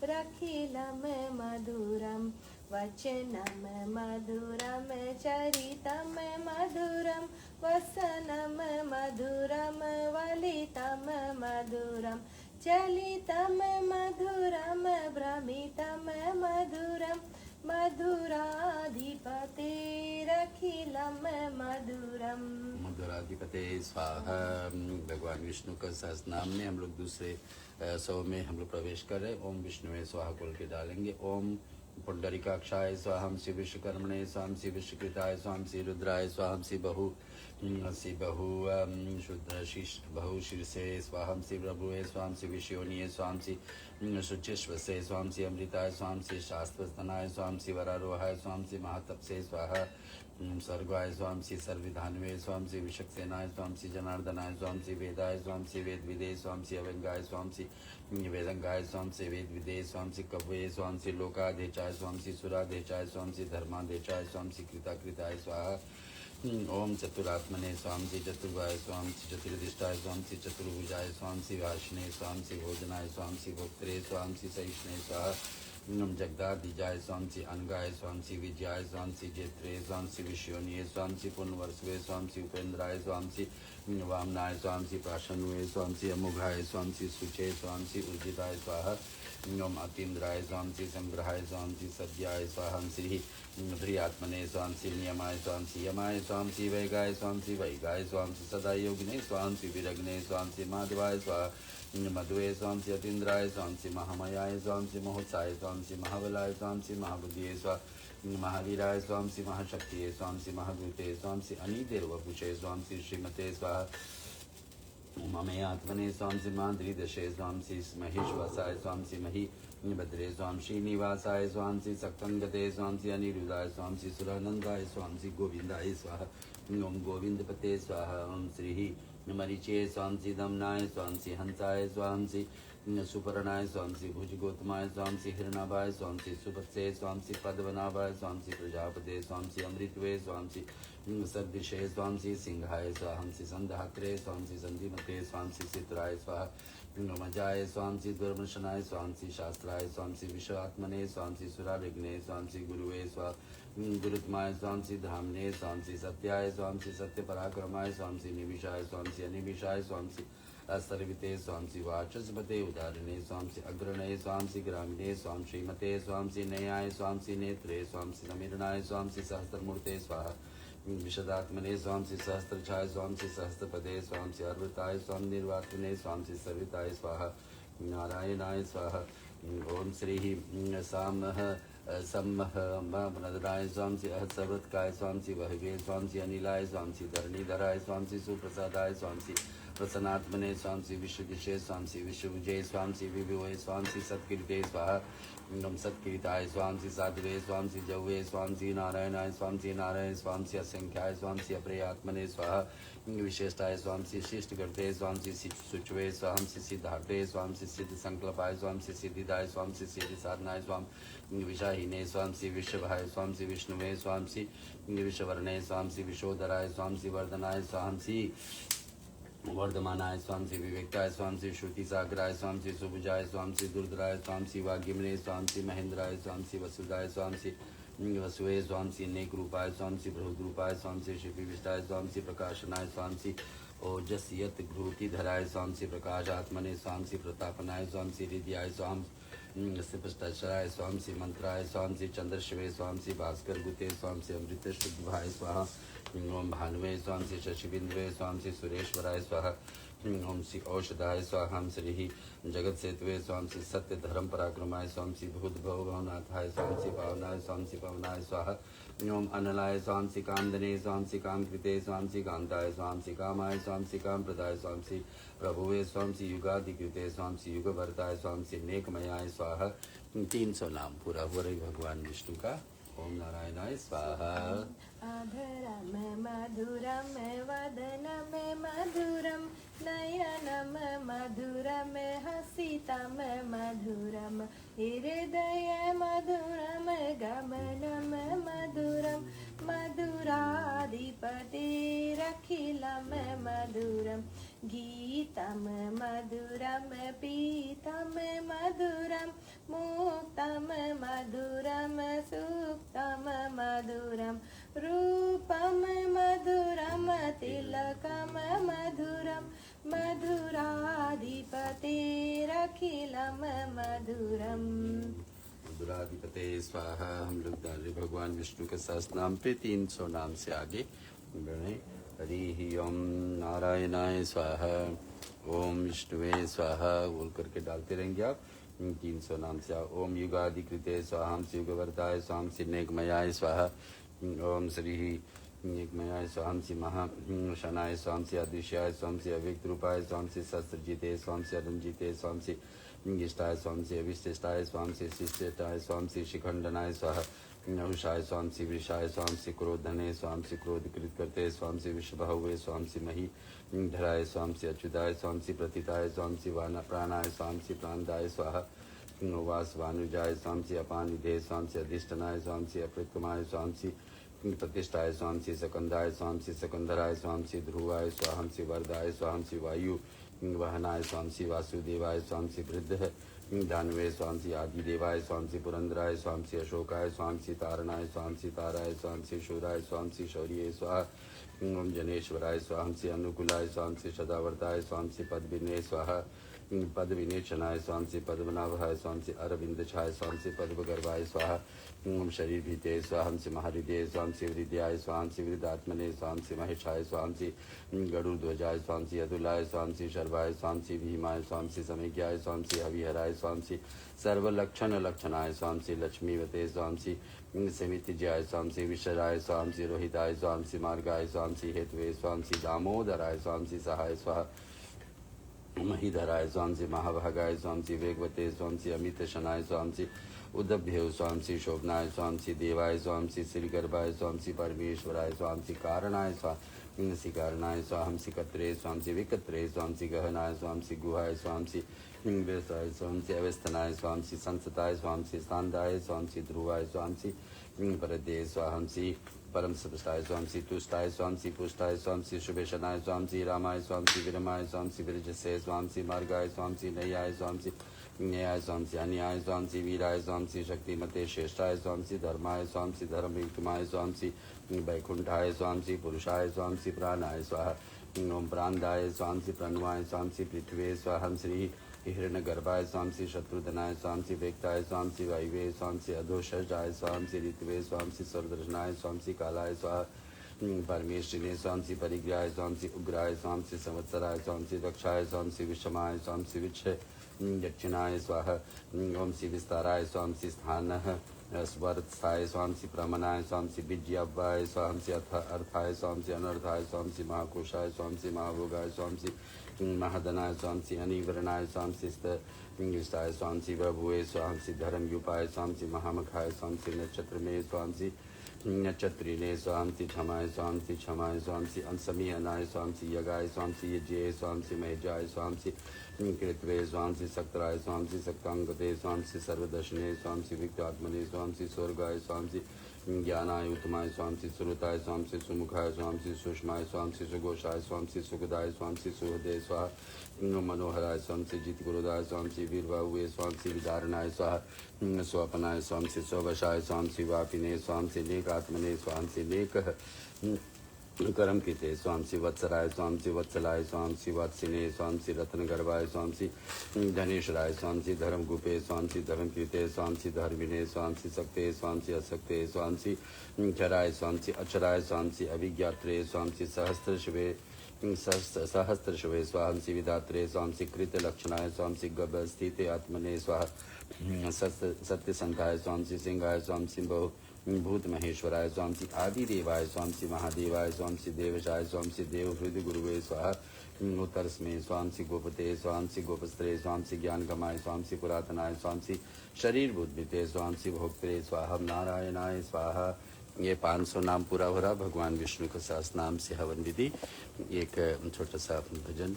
रखिलम मधुरम वचनम मधुरम चरितम मधुरम वसनम मधुरम वलितम मधुरम चलितम मधुरम भ्रमितम मधुरम मधुराधिपतेरखिलम मधुरम। मधुराधिपते स्वाहा। भगवान विष्णु का सहस्त्र नाम में हम लोग दूसरे 100 में हम लोग प्रवेश कर रहे। ओम विष्णु में स्वाहा बोल के डालेंगे। ओम पुंडरीकाक्षाय स्वाहं श्री विश्वकर्मणे स्वाहं श्री विश्वकृताय स्वाहं श्री रुद्राय स्वाहं श्री बहु शीर्षे स्वाहं श्री प्रभुवे स्वाहं श्री विश्वयोनिये स्वाहं श्री शुचिश्वसे स्वाहं श्री अमृताय स्वाहं श्री शास्त्रस्तनाय स्वाहं श्री वरारोहाय स्वाहं श्री महातपसे स्वाहा सर्गाय स्वाहं श्री सर्वविधानवे स्वाहं श्री विशक्सेनाय स्वाहं श्री जनार्दनाय स्वाहं श्री वेदाय स्वाहं श्री वेदविदे स्वाहं श्री अवंगाय स्वाहं श्री वेदंगाय स्वाहं श्री वेदविदे स्वाहं श्री कव्ये स्वाहं श्री लोकाधेचाय स्वाहं श्री सुराधेचाय स्वाहं श्री धर्माधेचाय स्वाहं श्री कृताकृताय स्वाहा ओम चतुरात्मने स्वाहं श्री चतुर्वाय स्वाहं श्री चतुर्दिष्टाय स्वाहं श्री चतुर्भुजाय स्वाहं श्री भाषणे स्वाहं श्री भोजनाय स्वाहं श्री भोक्त्रे स्वाहं श्री सहिष्णे स्वाहा ओम जगदाधिजाय स्वाहं श्री अनगाय स्वाहं श्री विजयाय स्वाहं श्री जेत्रे स्वाहं श्री विश्वनीय स्वाहं श्री पुण्यवर्षवे स्वाहं श्री उपेन्द्राय स्वाहं श्री वामनाय स्वाहं श्री प्राशनुवे स्वाहं श्री अमुघाय स्वाहं श्री शुचे स्वाहं श्री उर्जिताय स्वाहा ओम अतीन्द्राय स्वाहं श्री संग्रहाय स्वाहं श्री सद्याय स्वाहं श्री ध्रियात्मने स्वाहं श्री नियमाय स्वाहं श्री यमाय स्वाहं श्री वैगाय स्वाहं श्री वैगाय स्वाहं श्री सदा योगिने स्वाहं श्री विरग्ने स्वाहं श्री माधवाय स्वाहा मधुवे स्वाहं श्री अतीन्द्राय स्वाहं श्री महामयाय स्वाहं श्री महोत्साय स्वाहं श्री महाबलाय स्वाहं श्री महाबुद्धिये स्वाहा महावीराय स्वाहं श्री महाशक्तिये स्वाहं श्री महाभूते स्वाहं श्री अनीतिर्वपुषे स्वाहं श्री श्रीमते स्वाहा ममे आत्मने स्वाहं श्री माद्रीदशे स्वाहं श्री महेश्वसाय स्वाहं श्री मही भद्रे स्वाहं श्रीनिवासाय स्वाहं श्री सक्तंगते स्वाहं श्री अनिरुद्धाय स्वाहं श्री सुरानंदाय स्वाहं श्री गोविंदाय स्वाहा ओम गोविंदपते स्वाहा ओम श्री मरीचे स्वाहं श्री दमनाय स्वाहं श्री हंसाय स्वाहं श्री सुपर्णाय स्वाहं श्री भुजगोतमाय स्वाहं श्री हिरणाभाय स्वाहं श्री सुभत्से स्वाहं श्री पद्मनाभाय स्वाहं श्री प्रजापते स्वाहं श्री अमृतवे स्वाहं श्री सद्विषे स्वाहं श्री सिंहाय स्वाहं श्री संधात्रे स्वाहं श्री संधिमते स्वाहं श्री सितराय स्वाहा मजाय स्वाहं श्री दुर्मशनाय स्वाहं श्री शास्त्राय स्वाहं श्री विश्वात्मने स्वाहं श्री सुराविघ्ने स्वाहं श्री गुरुवे स्वाहा गुरुत्माय स्वाहं श्री धामने स्वाहं श्री सत्याय स्वाहं श्री सत्यपराक्रमाय स्वाहं श्री निविशाय स्वाहं श्री अनिविशाय स्वाहं श्री सर्विते स्वाहं श्री वाचस्पते उदाहरणे स्वाहं श्री अग्रणे स्वाहं श्री ग्रामीणे स्वाहं श्रीमते स्वाहं श्री नयाय स्वाहं श्री नेत्रे स्वाहं श्री समीरणाय स्वाहं श्री सहस्त्रमूर्ते स्वाहा विशदात्मने स्वाहं श्री सहस्त्रछाय स्वाहं श्री सहस्त्रपदे स्वाहं श्री अर्वताय स्वाहं निर्वात्मने स्वाहं श्री सर्विताय स्वाहा नारायणाय स्वाहा ओम श्री सामः सम्मह मनदराय स्वाहं श्री अहत्सवृत्काय स्वाहं श्री वहवे स्वाहं श्री अनिलाय स्वाहं श्री धरणीधराय स्वाहं श्री सुप्रसादाय स्वाहं श्री प्रसन्नात्मने स्वाम श्री विश्वदिशे स्वाम श्री विश्वभुजे स्वाम श्री विभुवे स्वाम श्री सत्कीर्ते स्वाहा ओम सत्कीर्ताय स्वाम श्री साधुवे स्वाम श्री जौवे स्वाम श्री नारायणाय स्वाम श्री नारायण स्वाम श्री असंख्याय स्वाम श्री अप्रेयात्मने स्वाहा विशेषताय स्वाम श्री शिष्ट करते स्वाम श्री सुचवे स्वाम श्री सिद्धार्थे स्वाम श्री सिद्ध संकल्पाय स्वाम श्री सिद्धिदाय स्वाम श्री सिद्धि साधनाय स्वाम विषाहीने स्वाम श्री विश्वभाय स्वाम श्री विष्णुवे स्वाम श्री विश्ववर्णे स्वाम श्री विशोधराय स्वाम श्री वर्धनाय स्वाम श्री वर्धमानाय स्वाम श्री विवेकाय स्वाम श्री श्रुति सागराय स्वाम श्री सुभुजाय स्वाम श्री दुर्धराय स्वाम श्री वाग्यमने स्वाम श्री महेंद्राय स्वाम श्री वसुदाय स्वाम श्री वसुवे स्वाम श्री नेक रूपाय स्वाम श्री बृहद रूपाय स्वाम श्री शिविष्टाय स्वाम श्री प्रकाशनाय स्वाम श्री ओजस्यत घृति धराय स्वाम श्री प्रकाश आत्मने स्वाम श्री प्रतापनाय स्वाम श्री हृदयाय स्वाम श्री स्वाम श्री मंत्राय स्वाम श्री चंद्रशिवे स्वाम श्री भास्कर गुते स्वाम श्री अमृत शुद्धभाय स्वाहा ओम भानुवे स्वाम श्री शशिबिंदुवे स्वाम श्री सुरेश्वराय स्वाहा ओम श्री औषधाय स्वाहा श्री जगत सेतुवे स्वाम श्री सत्य धर्म पराक्रमाय स्वाम श्री भूत भवनाथाय स्वाम श्री पावनाय स्वाम श्री पवनाय स्वाहा ओम अनलाय स्वाम श्री कामदने स्वाम श्री कामकृते स्वाम श्री कांताय स्वाम श्री कामाय स्वाम श्री काम प्रदाय स्वाम श्री प्रभुवे स्वाम श्री युगाधिकृते स्वाम श्री युग भरताय स्वाम श्री नेकमयाय स्वाहा 300 नाम पूरा हुआ रही भगवान विष्णु का। ओम नारायणाय स्वाहा। आधरम मधुरम वदनम मधुरम नयनम मधुरम हसितम मधुरम हृदय मधुरम गमनम मधुरम मधुराधिपतिरखिलम मधुरम गीतम मधुरम पीतम मधुरम मुक्तम मधुरम सुक्तम मधुरम रूपम मधुरम तिलकम मधुरम मधुराधिपतिरखिलम मधुरम। मधुराधिपते स्वाहा। हम लोग भगवान विष्णु के सहस्त्र नाम पे 300 नाम से आगे बढ़े। हरि ओम नारायणाय स्वाहा, ओम विष्णुवे स्वाहा बोल करके डालते रहेंगे आप 300 नाम से। ओम युगाधिकृते स्वाहा श्री युगवर्ताय स्वाम श्री नेकमयाय स्वाहा, ओम श्री नेकमयाय स्वाम श्री महाशनाय स्वाम श्री अदृश्याय स्वाम श्री अव्यक्त रूपाय स्वाम श्री शस्त्रजिते स्वाम श्री अरुणजिते स्वाम श्री इष्टाय स्वाम श्री अविशिष्टाय स्वाम श्री शिष्टाय स्वाम श्री शिखंडनाय स्वाहा, नहुषाय स्वाम श्री वृषाय स्वाम श्री क्रोधने स्वाम श्री क्रोधकृत करते स्वाम श्री विश्वभावे स्वाम श्री मही धराय स्वाम श्री अच्युताय स्वाम श्री प्रतिताय स्वाम श्री प्राणाय स्वाम श्री प्राणदाय स्वाहा, वास वानुजाय स्वाम श्री अपानिधे स्वाम श्री अधिष्ठनाय स्वाम श्री अप्रतमाय स्वाम श्री प्रतिष्ठाय स्वाम श्री सकंदाय स्वाम श्री सकंदराय स्वाम श्री ध्रुवाय स्वाहम श्री वरदाय स्वाहम श्री वायु वहनाय स्वाम श्री वासुदेवाय स्वाम श्री वृद्ध दानवे स्वाम श्री आदिदेवाय स्वाम श्री पुरंदराय स्वाम श्री अशोकाय स्वाम श्री तारणाय स्वाम श्री ताराय स्वाम श्री शूराय स्वाम श्री शौर्य स्वाहा, ओम जनेश्वराय स्वाम श्री अनुकूलाय स्वाम श्री सदावर्ताय स्वाम श्री पद्मिने स्वाहा, पदविनेचनाय स्वाम श्री पद्मनाभाय स्वाम श्री अरविंदछाय स्वाम श्री पद्मगर्भाय स्वाहा, ओम शरीर भीते स्वाम श्री महाहृदय स्वाम श्री हृदयाय स्वाम श्री वृद्धात्मने स्वाम श्री महेशाय स्वाम श्री गरुध्वजाय स्वाम श्री अतुलाय स्वाम श्री शर्वाय स्वाम श्री भीमाय स्वाम श्री समेज्ञाय स्वाम श्री हविहराय स्वाम श्री सर्वलक्षण लक्षणाय स्वाम श्री लक्ष्मीवते स्वाम श्री समितिजयाय स्वाम श्री विशराय स्वाम श्री रोहिताय स्वाम श्री मार्गाय स्वाम श्री हेतवे स्वाम श्री दामोदराय स्वाम श्री सहाय स्वाहा, महीधराय स्वाम श्री महाभागाय स्वाम श्री वेगवते स्वाम श्री अमित शनाय स्वाम श्री उदभ्य स्वाम श्री शोभनाय स्वाम श्री देवाय स्वाम श्री श्रीगर्भाय स्वाम श्री परमेश्वराय स्वाम श्री कारणाय स्वाम श्री कारणाय स्वाम श्री कत्रे स्वाम श्री विकत्रे स्वाम श्री गहनाय स्वाम श्री गुहाय स्वाम श्री व्यवसाय स्वाम श्री अवस्थनाय स्वाम श्री संसताय स्वाम श्री स्थानदाय स्वाम श्री ध्रुवाय स्वाम श्री परदे स्वाम श्री परम सपुष्टाय स्वाम श्री तुष्टाय स्वाम श्री पुष्टाय स्वाम श्री शुभेशनाय स्वाम श्री रामाय स्वाम श्री विरमाय स्वाम श्री विरजसे स्वाम श्री मार्गाय स्वाम श्री नयाय स्वाम श्री न्याय स्वाम श्री अन्याय स्वाम श्री वीराय स्वाम श्री शक्तिमते श्रेष्ठाय स्वाम श्री धर्माय स्वाम श्री धर्मयुक्तमाय स्वाम श्री वैकुंठाय स्वाम श्री पुरुषाय स्वाम श्री प्राणाय स्वाहा, ओम प्राणदाय स्वाम श्री प्रणवाय स्वाम श्री पृथ्वे स्वाहम श्री हिरण्यगर्भाय स्वाम श्री शत्रुधनाय स्वाम श्री वेक्ताय स्वाम श्री वायुवे स्वाम श्री अधोषजाय स्वाम श्री ऋतवे स्वाम श्री सर्वदर्शनाय स्वाम श्री कालाय स्वाहा, परमेश्वरिने स्वाम श्री परिग्रहाय स्वाम श्री उग्राय स्वाम श्री संवत्सराय स्वाम श्री दक्षाय स्वाम श्री विषमाय स्वाम श्री विच्छ दक्षिणाय स्वाहा, ओम श्री विस्ताराय स्वाम श्री स्थान स्वार्थाय स्वांसी प्रमनाय स्वांसी विज्ञावाय स्वांसी अर्थाय स्वांसी अनर्थाय स्वांसी महाकोशाय स्वांसी महाभोगाय स्वांसी महाधनाय स्वांसी अनिवरणाय स्वांसी इंगिष्टाय स्वांसी बभुए स्वांसी धर्मयुपाय स्वांसी महामखाय स्वांसी नक्षत्र में स्वांसी नक्षत्रिणे स्वांसी क्षमाय स्वांसी अंसमीहनाय स्वांसी यगाय स्वांसी यज्ञे स्वांसी महेजाय स्वांसी कृत्वे स्वांसी सक्तराय स्वांसी सक्तांगते स्वांसी सर्वदर्शने स्वांसी विक्तात्मने स्वांसी स्वर्गाय स्वांसी ज्ञानाय उत्तमाय स्वांसी सुरताय स्वांसी सुमुखाय स्वांसी सुषमाय स्वांसी सुघोषाय स्वांसी सुखदाय स्वांसी सुहृदय स्वाहा मनोहराय स्वांसी जितगुरुदाय स्वांसी वीरबाहुए स्वांसी विदारणाय स्वाहा स्वपनाय स्वांसी स्ववशाय स्वांसी वापिने स्वांसी नेकात्मने स्वांसी नेक करम कृते स्वांसी वत्सराय स्वांसी वत्सलाय स्वांसी वत्सिने स्वांसी रत्नगर्भाय स्वांसी धनेश्वराय स्वांसी धर्मगुपे स्वांसी धर्मकृते स्वांसी धर्मिणे स्वांसी सक्ते स्वांसी असक्ते स्वांसी चराय स्वांसी अचराय स्वांसी अभिज्ञात्रे स्वांसी सहस्रशवे स्वांसी विधात्रे स्वांसी कृतलक्षणाय स्वांसी गभस्थिते आत्मने स्वाहा सत्यसंताय स्वांसी सिंहाय स्वांसी बहु भूत महेश्वराय स्वांसी आदिदेवाय स्वांसी महादेवाय स्वांसी देवशाय स्वांसी देव हृदय गुरुवे स्वाहा उत्तरस्मे स्वांसी गोपते स्वांसी गोपस्त्रे स्वांसी ज्ञानगमाय स्वांसी पुरातनाय स्वांसी शरीर बुद्धिते स्वांसी भोक्त्रे स्वाहा नारायणाय स्वाहा। ये 500 नाम पूरा हो रहा। भगवान विष्णु का सहस्त्र नाम से हवन विधि। एक छोटा सा भजन।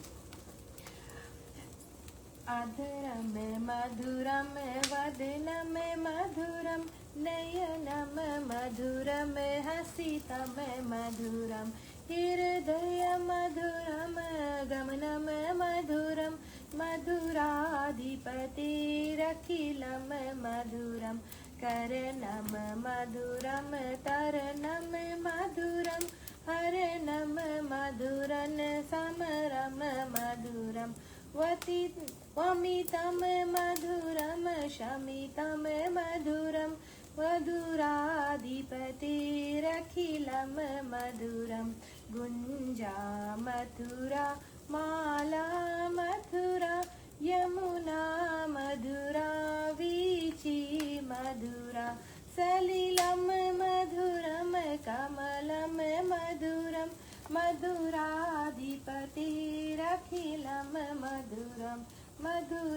अधरम मधुरम वदनम मधुरम नयनम मधुरम हसितम मधुरम हृदय मधुरम गमनम मधुरम मधुराधिपतिरखिलम मधुरम करणम मधुरम तरणम मधुरम हरणम मधुरन समरम मधुरम वमितम मधुरम शमितम मधुरम मधुराधिपतिरखिलम मधुरम गुंजा मथुरा माला मथुरा यमुना मधुरा वीची मधुरा सलिलम मधुरम कमलम मधुरम मधुराधिपतिरखिलम मधुरम मधुराधिपतिरखिलम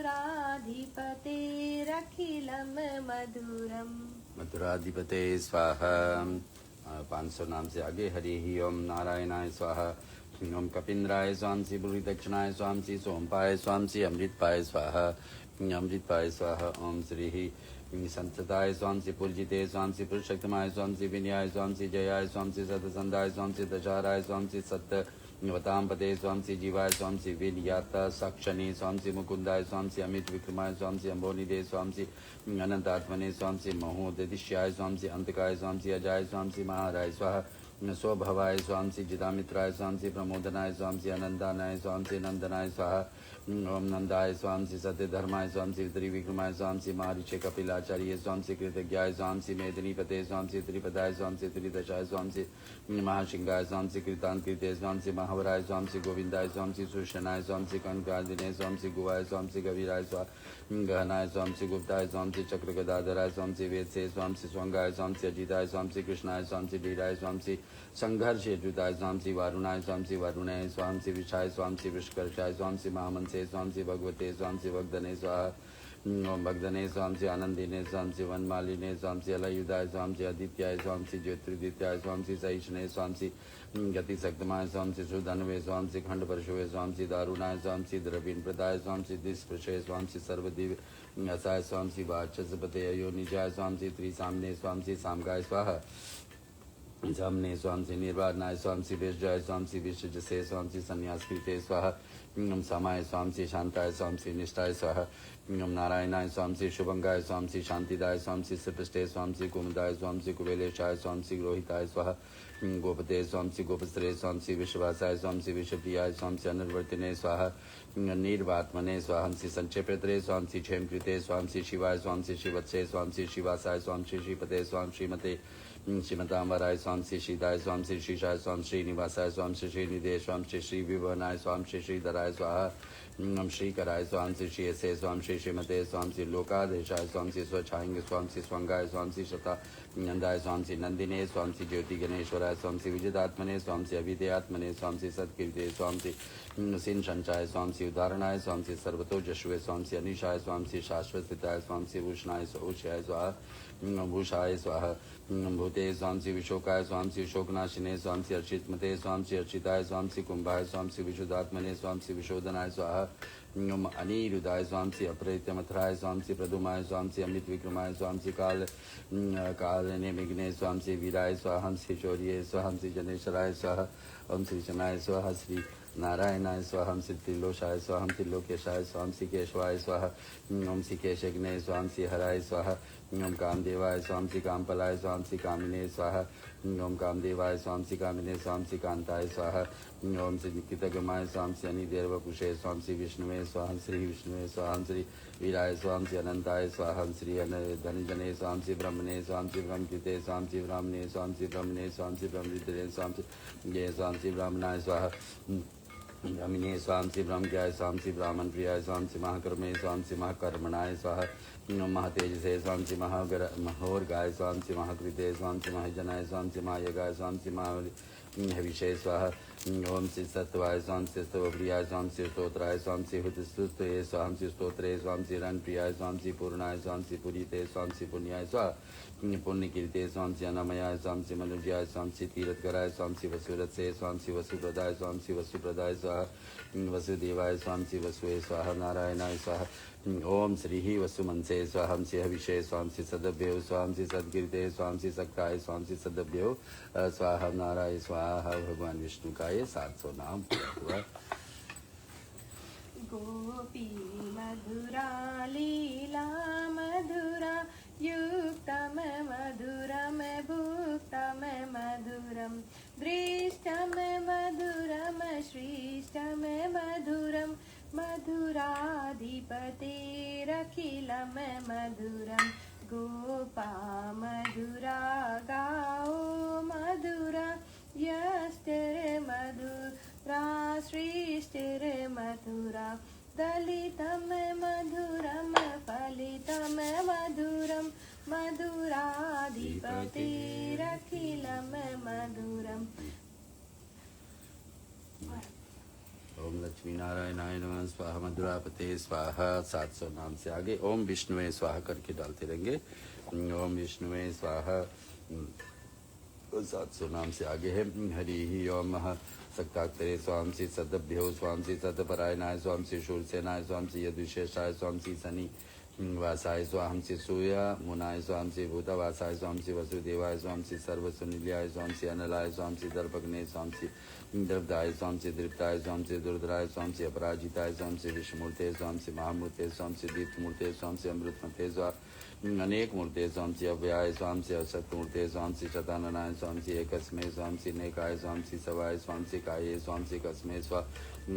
मधुरम। मधुराधिपते स्वाहा। 500 नाम से आगे। हरि ही ओम नारायणाय स्वाहा। ओम कपिंद्राय स्वांसी बुरी दक्षिणाय स्वांसी सोमपाय स्वांसी अमृतपाय स्वाहा। अमृतपाय स्वाहा। ओम श्री ही संतताय स्वांसी पूजिते स्वांसी पुरुषोत्तमाय स्वांसी विनयाय स्वांसी जयाय स्वांसी सतसंधाय स्वांसी दशाराय स्वांसी सत्य वतांपते स्वांसी जीवाय स्वांसी विनियाता साक्षणी स्वांसी मुकुंदाय स्वांसी अमित विक्रमाय स्वांसी अम्बोनिदे स्वांसी अनंतात्मने स्वांसी महोदधिष्याय स्वांसी अंतकाय स्वांसी अजाय स्वांसी महाराय स्वाहा। स्वभवाय स्वांसी जिदामित्राय स्वांसी प्रमोदनाय स्वांसी अनंदानाय स्वांसी नंदनाय स्वाहा। ओम नंदाय स्वांसी सत्यधर्माय स्वांसी त्रिविक्रमाय स्वांसी महर्षि कपिलाचार्य स्वांसी कृतज्ञाय स्वांसी मेदिनीपते स्वांसी त्रिपदाय स्वांसी त्रिदशाय स्वांसी महासिंहाय स्वांसी कृतांकृते स्वांसी महावराय स्वांसी गोविंदाय स्वांसी सुषणाय स्वांसी कनकादिने स्वांसी गुवाय स्वांसी गवीराय गहनाय स्वांसी गुप्ताय स्वांसी चक्र गदाधराय स्वांसी वेदसे स्वांसी स्वंगाय स्वांसी अजिताय स्वांसी कृष्णाय स्वांसी लीलाय स्वांसी संघर्ष जुताय स्वांसी वारुणाय स्वांसी वरुणाय स्वांसी विषाय स्वांसी विष्कर्षाय स्वांसी महामंसे स्वांसी भगवते स्वांसी भगदने स्वाहा। ओम भगदने स्वांसी आनंदिने स्वांसी वनमालिने स्वांसी अलयुदाय स्वांसी आदित्याय स्वांसी ज्योतिर्दित्याय स्वांसी सहिष्णे स्वांसी गति सक्तमाय स्वांसी सुधनवे स्वांसी खंड परशुवे स्वांसी दारुणाय स्वांसी द्रवीण प्रदाय स्वांसी दिस्पृशे स्वांसी सर्वदिव असाय स्वांसी वाचस्पते अयोनिजाय स्वांसी त्रिसामने स्वांसी सामगाय स्वाहा। सामने स्वांसी निर्वाणनाय स्वांसी विषजय स्वांसी विषजसे स्वांसी संन्यासकृते स्वाहा। ओम समाय स्वांसी शांताय स्वांसी निष्ठाय स्वाहा। ओम नारायणाय स्वांसी शुभंगाय स्वांसी शांतिदाय स्वांसी सुपृष्टे स्वांसी कुमुदाय स्वांसी कुबेलेशाय स्वांसी ग्रोहिताय स्वाहा। गोपते स्वांसी गोपस्त्रे स्वांसी विश्वासाय स्वांसी विषप्रियाय स्वांसी अनिर्वर्तिने स्वाहा। निर्वात्मने स्वांसी संक्षेपत्रे स्वांसी क्षेमकृते स्वांसी शिवाय स्वांसी शिवत्से स्वांसी शिवासाय स्वांसी श्रीपते स्वां श्रीमते श्रीमतां वराय स्वाम श्री श्रीदाय स्वाम श्री श्रीशाय स्वाम श्रीनिवासाय स्वाम श्री श्रीनिधे स्वाम श्री श्री विभवनाय स्वाम श्री श्रीधराय स्वाहा श्रीकराय स्वाम श्री श्रीयसे स्वाम श्री श्रीमते स्वाम श्री लोकाधीशाय स्वाम श्री स्वच्छांग स्वाम श्री स्वंगाय स्वाम श्री शता नंदाय स्वाम श्री नंदिने स्वाम श्री ज्योति गणेश्वराय स्वाम श्री विजितात्मने स्वाम श्री अभिदयात्मने स्वाम श्री सत्कीर्ते स्वाम श्री सिन संचाय स्वाम श्री उदाहरणाय स्वाम श्री सर्वतो जशुवे स्वाम श्री अनिशाय स्वाम श्री शाश्वत स्थिताय स्वाम श्री भूषणाय उषाय स्वाहा भूषाय स्वाहा भूते स्वाम श्री विशोकाय स्वाम श्री शोकनाशिने स्वाम श्री अर्चितमते स्वाम श्री अर्चिताय स्वाम श्री कुंभाय स्वाम श्री विशुद्धात्मने स्वाम श्री विशोधनाय स्वाहा अनिरुदाय स्वाम श्री अपरित्यमथराय स्वाम श्री प्रदुमाय स्वाम श्री अमित विक्रमाय स्वाम श्री कालने विघ्ने स्वाम श्री वीराय स्वाहा श्री शौर्ये स्वाहा श्री जनेश्वराय स्वाहा ओम श्री शनाय स्वाहा श्री नारायणाय स्वाहा श्री त्रिलोकाय स्वाहा त्रिलोकेशाय स्वाम श्री केशवाय स्वाहा ओम श्री केशग्ने स्वाम श्री हराय स्वाहा ओम कामदेवाय स्वाम श्री कामपलाय स्वाम श्री कामिने स्वाहा ओम कामदेवाय स्वाम श्री कामिने स्वाम श्री कांताय स्वाहा ओम श्री निकितगमाय स्वाम श्री अनिदेवपुषे स्वाम श्री विष्णुवे स्वाहा श्री विष्णुवे स्वाहा श्री वीराय स्वाम श्री अनंताय स्वाहा श्री धनजने स्वाम श्री ब्रह्मणे स्वाम श्री ब्रह्मकृते स्वाम श्री ब्राह्मणे स्वाम श्री ब्रह्मणे स्वाम श्री ब्रह्मृतरे स्वाम श्री जय स्वाम श्री ब्राह्मणाय स्वाहा ब्राह्मणे स्वाम श्री ब्रह्मज्ञाय स्वाम श्री ब्राह्मण प्रियाय स्वाम श्री महाकर्मे स्वाम श्री महाकर्मणाय स्वाहा महातेजसे स्वाम श्री महोर्गाय स्वाम श्री महाकृते स्वाम श्री महाजनाय स्वाम श्री महायगाय स्वाम श्री महाविषय स्वाहा ओम श्री सत्वाय स्वाम श्री स्तवप्रियाय स्वाम श्री स्तोत्राय स्वाम श्री हुतस्तुते स्वाम श्री स्तोत्रे स्वाम श्री रणप्रियाय स्वाम श्री पूर्णाय स्वाम श्री पुरीते स्वाम श्री पुण्याय स्वाहा पुण्यकीर्ते स्वाम श्री अनामयाय स्वाम श्री मनुज्याय स्वाम श्री तीर्थकराय स्वाम श्री वसुरथे स्वाम श्री वसुप्रदाय स्वाम श्री वसुप्रदाय स्वाहा वसुदेवाय स्वाम श्री वसुवे स्वाहा नारायणाय स्वाहा ओम श्री ही वसुमनसे स्वाहम श्री हविषे स्वाम श्री सदभ्यो स्वाम श्री सदकीर्ते स्वाम श्री सक्ताय स्वाम श्री सदभ्यो स्वाहा नारायण स्वाहा। भगवान विष्णु का ये 700 नाम हुआ। गोपी मधुरा लीला मधुरा युक्तम मधुरम भुक्तम मधुरम दृष्टम मधुरम श्रेष्ठम मधुरम मधुराधिपतिरखिलं मधुरं गोपा मधुरा गाओ मधुरा यस्तिर्मधुरा श्रेष्ठिर्मधुरा दलितं मधुरं फलितं मधुरं मधुराधिपतिरखिलं मधुरम्। ओम लक्ष्मी नारायणाय नमः स्वाहा मधुरापते स्वाहा। 700 नाम से आगे ओम विष्णुवे स्वाहा करके डालते रहेंगे। ओम विष्णुवे स्वाहा 700 नाम से आगे है। हरि ही ओम सक्ताक्तरे स्वाम श्री सदभ्यो स्वाम श्री सतपरायणाय स्वाम श्री शूरसेनाय स्वाम श्री यदुशेषाय स्वाम श्री शनि वासाय स्वाम श्री सूर्य मुनाय स्वाम श्री भूतवासाय स्वाम श्री वसुदेवाय स्वाम श्री सर्वसुनिल्याय स्वाम श्री अनलाय स्वाम श्री दर्पग्ने स्वाम श्री द्रवदाय स्वाम श्री दृप्ताय स्वाम श्री दुर्धराय स्वाम श्री अपराजिताय स्वाम श्री विष्णुमूर्ते स्वाम श्री महामूर्ते स्वाम श्री दीप्तमूर्ते स्वाम श्री अमृतमते स्वाम अनेक मूर्ते स्वाम श्री अव्याय स्वाम श्री अशक्तमूर्ते स्वाम श्री शताननाय स्वाम श्री एकस्मे स्वाम श्री नेकाय स्वाम श्री सवाय स्वाम श्री काये स्वाम श्री कस्मे स्वा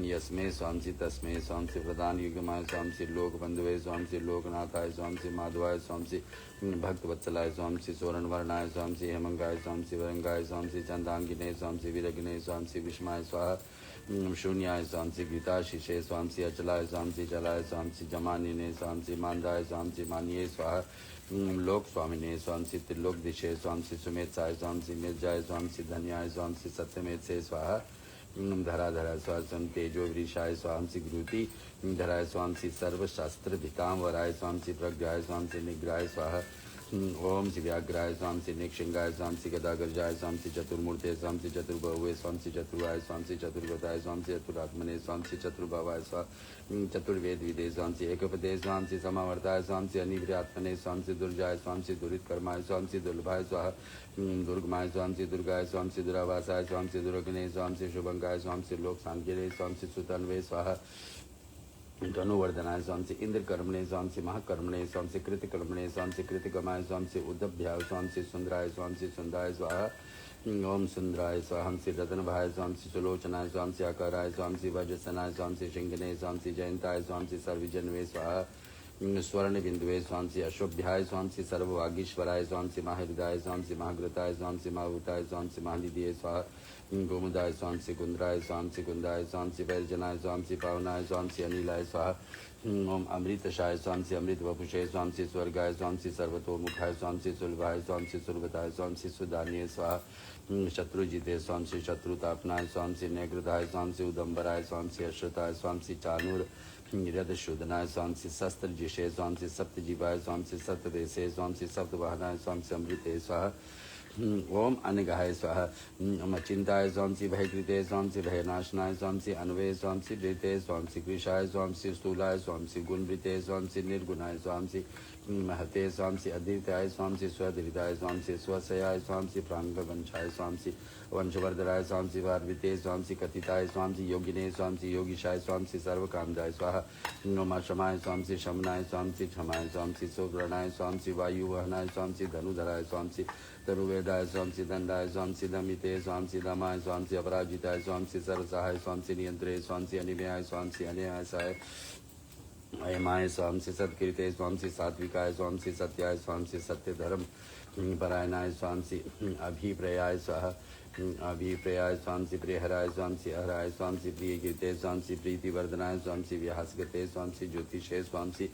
यस्मे स्वाम श्री तस्मे स्वाम श्री प्रधान युगमाय स्वाम श्री लोक बंधुवे स्वाम श्री लोकनाथाय स्वाम श्री माधवाय स्वाम श्री भक्त वत्सलाय स्वाम श्री स्वरणवर्णाय स्वाम श्री हेमंगाय स्वाम श्री वरंगाय स्वाम श्री चंदांगिने स्वाम श्री विरग्ने स्वाम श्री विष्माय स्वाहा शून्याय स्वाम श्री गीताशिषे स्वाम श्री अचलाय स्वाम श्री चलाय स्वाम श्री जमानिने स्वाम श्री मानदाय स्वाम श्री मानिये स्वाहा लोक स्वामिने स्वाम श्री त्रिलोक दिशे स्वाम श्री सुमेत्साय स्वाम श्री मिर्जाय स्वाम श्री धन्याय स्वाम श्री सत्यमेत से स्वाहा धराधरा स्वाम तेजो वृषाय स्वाम श्री गुरुति धराय स्वाम श्री सर्वशास्त्र भितांवराय स्वाम श्री प्रज्ञाय स्वाम श्री निग्राय स्वाहा ओम श्री व्याघ्राय स्वाम श्री निक्षिंगाय स्वाम श्री गदागर्जाय स्वाम श्री चतुर्मूर्ते स्वाम श्री चतुर्भुवे स्वाम श्री चतुराय स्वाम श्री चतुर्गताय स्वाम श्री चतुरात्मने स्वाम श्री चतुर्भवाय स्वाम चतुर्वेद विदे स्वाम श्री एकपदे स्वाम श्री समावर्ताय स्वाम श्री अनिव्यात्मने स्वाम श्री दुर्जाय स्वाम श्री दुरितकर्माय स्वाम श्री दुर्लभाय स्वाहा दुर्गमाय स्वाम श्री दुर्गाय स्वाम श्री दुरावासाय स्वाम श्री दुर्गने स्वाम श्री शुभंगाय स्वाम श्री लोक सांख्ये स्वाम श्री सुतन्वे स्वाहा धनुवर्धनाय स्वाम श्री इंद्रकर्मणे स्वाम श्री महाकर्मणे स्वाम श्री कृतिकर्मणे स्वाम श्री कृतिकमाय स्वाम श्री उद्धभ्याय स्वाम श्री सुंदराय स्वाम श्री सुंदराय स्वाहा ओम सुंदराय स्वाम श्री रतनभाय स्वाम श्री सुलोचनाय स्वाम श्री आकाराय स्वाम श्री वज्रसनाय स्वाम श्री शिंगने स्वाम श्री जयंताय स्वाम श्री सर्वजन्वे स्वाहा स्वर्ण बिंदुवे स्वांसी अशोभ्याय स्वांसी सर्ववागीश्वराय स्वांसी महाहृदाय स्वांसी महाग्रताय स्वांसी महाभूताय स्वांसी महानिधिये स्वाहा गोमुदाय स्वांसी कुंद्राय स्वांसी कुंदाय स्वांसी वैर्जनाय स्वांसी पावनाय स्वांसी अनिलाय स्वाहा ओम अमृतशाय स्वांसी अमृत वपुषे स्वांसी स्वर्गाय स्वांसी सर्वतोमुखाय स्वांसी सुलभाय स्वांसी सुलभताय स्वांसी सुदान्ये स्वाहा शत्रुजिते स्वांसी शत्रुतापनाय स्वांसी नेग्रताय स्वांसी उदंबराय स्वांसी अश्रुताय स्वांसी चानूर यदशूदनाय स्वांसी शस्त्रजिषे स्वांसी सप्तजीवाय स्वांसी सप्तदेशे स्वांसी सप्तवाहनाय स्वांसी अमृते स्वाहा ओम अनगाय स्वाहा मचिंताय स्वांसी भयकृते स्वांसी भयनाशनाय स्वांसी अन्वये स्वांसी वृते स्वांसी कृशाय स्वांसी स्थूलाय स्वांसी गुणवृते स्वांसी निर्गुणाय स्वांसी महते स्वांसी अधीताय स्वांसी स्वधृताय स्वांसी स्वसयाय स्वांसी प्रांगवंशाय स्वांसी वंशवर्धराय स्वांसी वार्विते स्वांसी कथिताय स्वांसी योगिने स्वांसी योगिशाय स्वांसी सर्वकामदाय स्वाहा नोमाशमाय स्वांसी शमनाय स्वांसी क्षमाय स्वांसी सुव्रणाय स्वांसी वायुवहनाय स्वांसी धनुधराय स्वांसी तरुवेदाय स्वांसी दंडाय स्वांसी दमिते स्वांसी दमाय स्वांसी अपराजिताय स्वांसी सरसहाय स्वांसी नियंत्रे स्वांसी अनिमयाय स्वांसी अनयासाय अयमाय स्वांसी सत्कृते स्वांसी सात्विकाय स्वांसी सत्याय स्वांसी सत्यधर्म परायणाय स्वांसी अभिप्रयाय स्वाहा अभिप्रयाय स्वांसी प्रियहराय स्वांसी हराय स्वांसी प्रियकृते स्वांसी प्रीतिवर्धनाय स्वांसी व्यासगते स्वांसी ज्योतिषे स्वांसी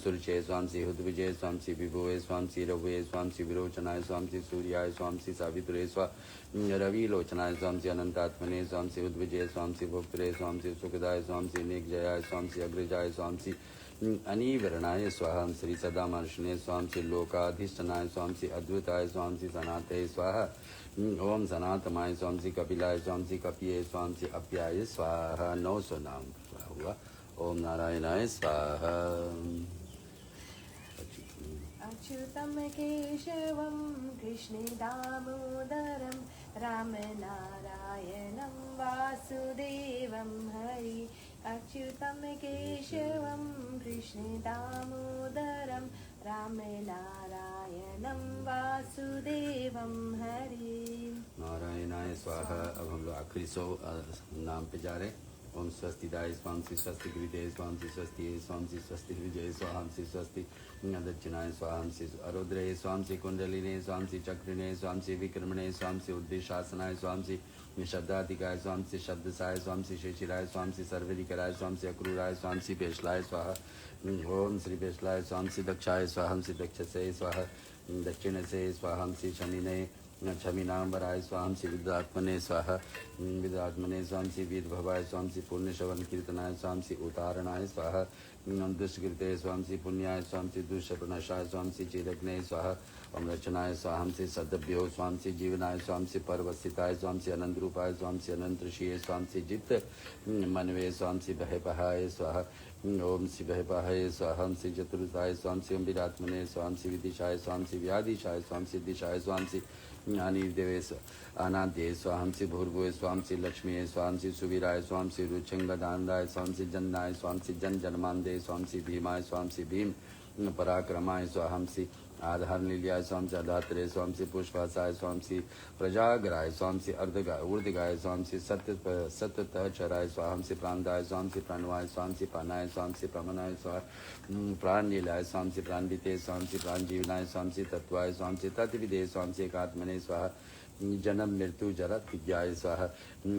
सुरचे स्वांसी हुद्विजय स्वांसी विभुवे स्वांसी रघुवे स्वांसी विरोचनाय स्वांसी सूर्याय स्वांसी सावित्रे स्वा रविलोचनाय स्वांसी अनंतात्मने स्वांसी उद्विजय स्वांसी भोक्तरे स्वांसी सुखदाय स्वांसी निग्जयाय स्वांसी अग्रजाय स्वांसी अनिवरणाय स्वाहा श्री सदामर्शने स्वांसी लोकाधिष्ठनाय स्वांसी अद्वैताय स्वांसी सनातये स्वाहा ओम सनातमाय स्वांसी कपिलाय स्वांसी कपिये स्वांसी अप्याय स्वाहा 900 नाम हुआ। ओम नारायणाय स्वाहा। अच्युतं केशवं कृष्णे दामोदरं रामनारायणं वासुदेवं हरि अच्युतं केशवं कृष्णे दामोदरं रामनारायणं वासुदेवं हरि। नारायणाय स्वाहा। अब हम लोग आखिरी 100 नाम पे जा रहे हैं। ओम स्वस्तिदाय स्वांसी स्वस्ति गृहते स्वांसी स्वस्ति स्वांसी स्वस्ति विजय स्वांसी स्वस्ति दक्षिणाय स्वांसी अरुद्रे स्वांसी कुंडलिने स्वांसी चक्रिणे स्वांसी विक्रमणे स्वांसी उद्देशासनाय स्वांसी शब्दाधिकाय स्वांसी शब्दसाय स्वांसी शेषिराय स्वांसी सर्वरिकराय स्वांसी अक्रूराय स्वांसी पेशलाय स्वाहा। ओम श्री पेशलाय स्वांसी दक्षाय स्वाहंसी दक्षसे स्वाहा दक्षिण से स्वाहंसी शनिने क्षमीनाम्बराय स्वांसी विद्यात्मने स्वाहा विद्यात्मने स्वांसी वीरभवाय स्वांसी पुण्यश्रवण कीर्तनाय स्वांसी उतारणाय स्वाहा दुष्कृते स्वांसी पुण्याय स्वांसी दुष्प्रणाशाय स्वांसी चिरग्ने स्वाहा ओम रचनाय स्वाहंसी सदभ्यो स्वांसी जीवनाय स्वांसी परवसिताय स्वांसी अनंत रूपाय स्वांसी अनंत ऋषिये स्वांसी जित मनवे स्वांसी भयपहाय स्वाहा ओम शिव भयपहाय स्वाहंसी चतुर्थाय स्वांसी विरात्मने स्वांसी विदिशाय स्वांसी व्याधिशाय स्वांसी दिशाय स्वांसी ज्ञानीदेवे अनाद्ये स्वांसी भूर्भुवे स्वांसी लक्ष्मी स्वांसी सुवीराय स्वांसी रुचंगदानदाय स्वांसी जन्नाय स्वांसी जन जन्मांदे स्वांसी भीमाय स्वांसी भीम पराक्रमाय स्वाहंसी आधार लीलाय स्वांसी अधात्रे स्वांसी पुष्पासाय स्वांसी प्रजागराय स्वांसी अर्धगाय ऊर्धगाय स्वांसी सत्यतचराय स्वाहंसी प्राणदाय स्वांसी प्राणवाय स्वांसी प्राणाय स्वांसी प्रमनाय स्वा प्राण लीलाय स्वांसी प्राणविते स्वांसी प्राणजीवनाय स्वांसी तत्वाय स्वांसी तत्विदे स्वांसी एकात्मने स्वाहा जन्म मृत्यु जरत विद्याय स्वाहा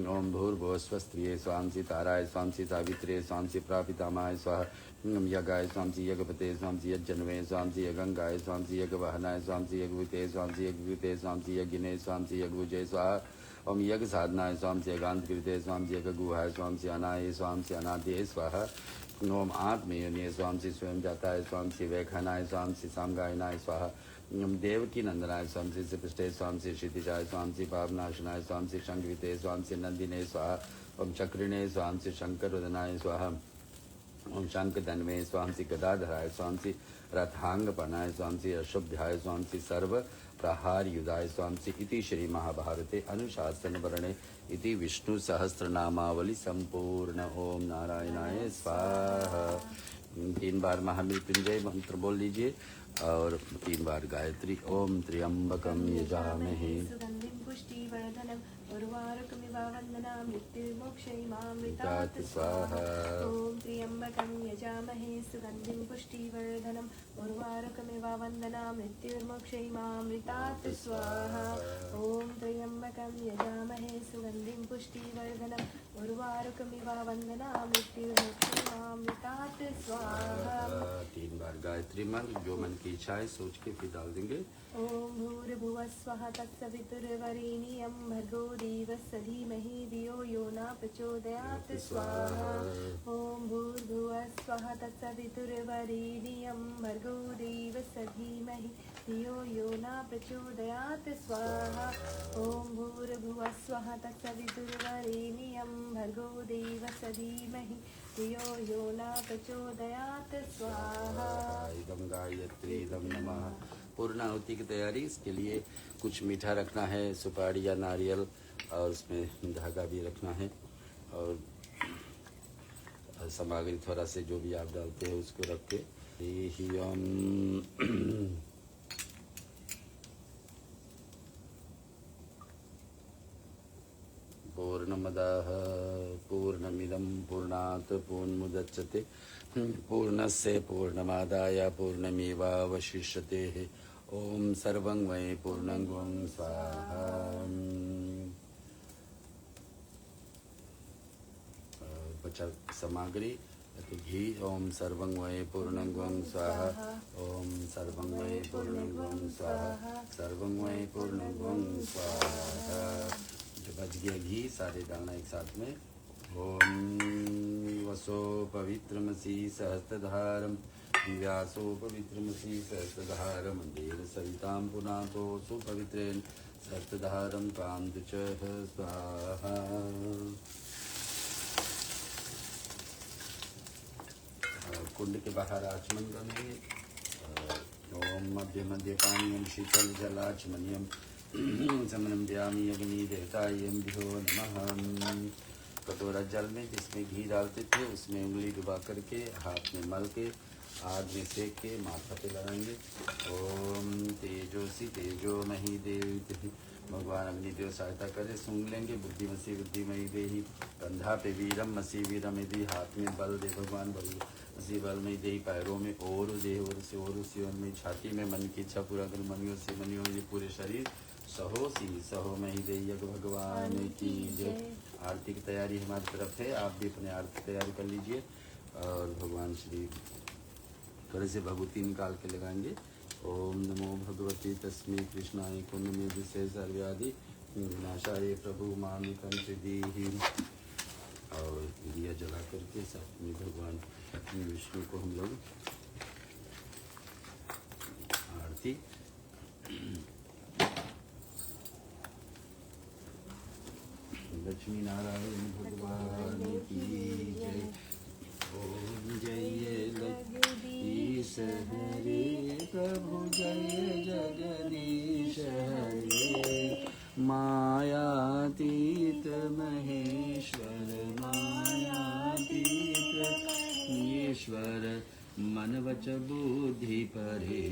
ओम भूर्भुवः स्वस्त्रिये स्वांसी ताराय स्वांसी सावित्रे स्वांसी प्रापितामाय स्वाहा यज्ञाय स्वांसी यज्ञपते स्वांसी यज्जन्मे स्वांसी यगंगाय स्वांसी यज्ञवाहनाय स्वांसी यज्ञविते स्वांसी यज्ञविते स्वांसी यज्ञिने स्वांसी यज्ञुजे स्वाहा ओम यज्ञ साधनाय स्वांसी यज्ञांतकृते स्वांसी यज्ञगुहाय स्वांसी अनाय स्वांसी अनाद्ये स्वाहा ओम आत्मयोनिये स्वांसी स्वयं जाताय स्वांसी वैखनाय स्वांसी सामगायनाय स्वाहा देवकी नंदनाय स्वांसी पृष्ठे स्वांसी क्षितिजाय स्वांसी पावनाशनाय स्वांसी शंखविते स्वांसी नंदिने स्वाहा ओम चक्रिणे स्वांसी शंकरवदनाय स्वाहा ओम शंखधन्वे स्वांसी गदाधराय स्वांसी रथांगपनाय स्वांसी अशुभ्याय स्वांसी सर्व प्रहार युधाय स्वांसी इति श्री महाभारते अनुशासन वर्णे इति विष्णु सहस्रनामावली संपूर्ण। ओम नारायणाय स्वाहा। 3 बार महामृत्युंजय मंत्र बोल लीजिए और 3 बार गायत्री। ओम त्र्यंबकम यजामहे सुगंधिं पुष्टिवर्धनम् उर्वारुकमिव वन्दना मृत्युर्मोक्षयिमामृतात् स्वाहा। ओम त्र्यंबकं यजामहे यजामहे सुगन्धिं पुष्टिवर्धनम् उर्वारुकमिवावन्दना मृत्युर्मोक्षैमामृतात् स्वाहा ॐ त्र्यम्बकं यजामहे सुगन्धिं पुष्टिवर्धनम् उर्वारुकमिवावन्दना मृत्युर्मोक्षैमामृतात् स्वाहा। 3 बार गायत्री मंत्र, जो मन की इच्छा है सोच के फिर डाल देंगे। ओम भूर्भुवः स्वः तत्सवितुर्वरेण्यं भर्गो देवस्य धीमहि धियो यो न प्रचोदयात् स्वाहा। ओम भूर्भुवः स्वः तत्सवितुर्वरेण्यं भर्गो देवस्य धीमहि धियो यो न प्रचोदयात् स्वाहा। ओम भूर्भुवः स्वः तत्सवितुर्वरेण्यं भर्गो देवस्य धीमहि धियो यो न प्रचोदयात् स्वाहा। इदं गायत्री इदं नमः। पूर्णाहुति की तैयारी, इसके लिए कुछ मीठा रखना है, सुपारी या नारियल, और उसमें धागा भी रखना है, और सामग्री थोड़ा से जो भी आप डालते हैं उसको रख के पूर्णमदः पूर्णमिदं पूर्णात् पूर्णमुदच्यते पूर्णस्य पूर्णमादाय पूर्णमेवावशिष्यते। ओम सर्वं वै पूर्णं स्वाहा। सामग्री तो घी, ओम सर्वं वै पूर्णं स्वाहा। ओम सर्वं वै पूर्णं स्वाहा। सर्वं वै पूर्णं स्वाहा। जो बच गया घी सारे डालना एक साथ में। ओम वसो पवित्रमसि सहस्त्रधारं व्यासो पवित्रमसि सहस्त्रधारं देव सवितां पुनातो सुपवित्रेण सहस्त्रधारं कामदुच स्वाहा। कुंड के बाहर आचमन करेंगे। ओम मध्य मध्य पानीयम शीतल जलाचमनियम समनम द्यामी अग्नि देवतायं भ्यो नमः। कटोरा जल में जिसमें घी डालते थे उसमें उंगली डुबा करके हाथ में मल के आग में सेक के माथा पे लगाएंगे। ओम तेजोसी तेजो मही देवी, भगवान अग्निदेव सहायता करे। सूंघ लेंगे। बुद्धिमसी बुद्धिमयी देही, कंधा पे वीरम मसी वीरम यदि, हाथ में बल दे भगवान बल मसी बल में देही, पैरों में और दे और से में, छाती में मन की इच्छा पूरा कर मनियों से मनियों, ये पूरे शरीर सहो सी सहो मही देही भगवान की जय। आरती की तैयारी हमारी तरफ है, आप भी अपने आरती की तैयारी कर लीजिए। और भगवान श्री थोड़े से भभूति निकाल के लगाएंगे। ओम नमो भगवती तस्मै कृष्णाय कुंड में विषय सर्व्यादि विनाशाय प्रभु मामि कंचदीहि। और दिया जला करके साथ में भगवान विष्णु को हम लोग आरती। लक्ष्मी नारायण भगवान की जय। ओम जय जगदीश हरे प्रभु जय जगदीश हरे। मायातीत महेश्वर मायातीत ईश्वर मन वच बुद्धि परे।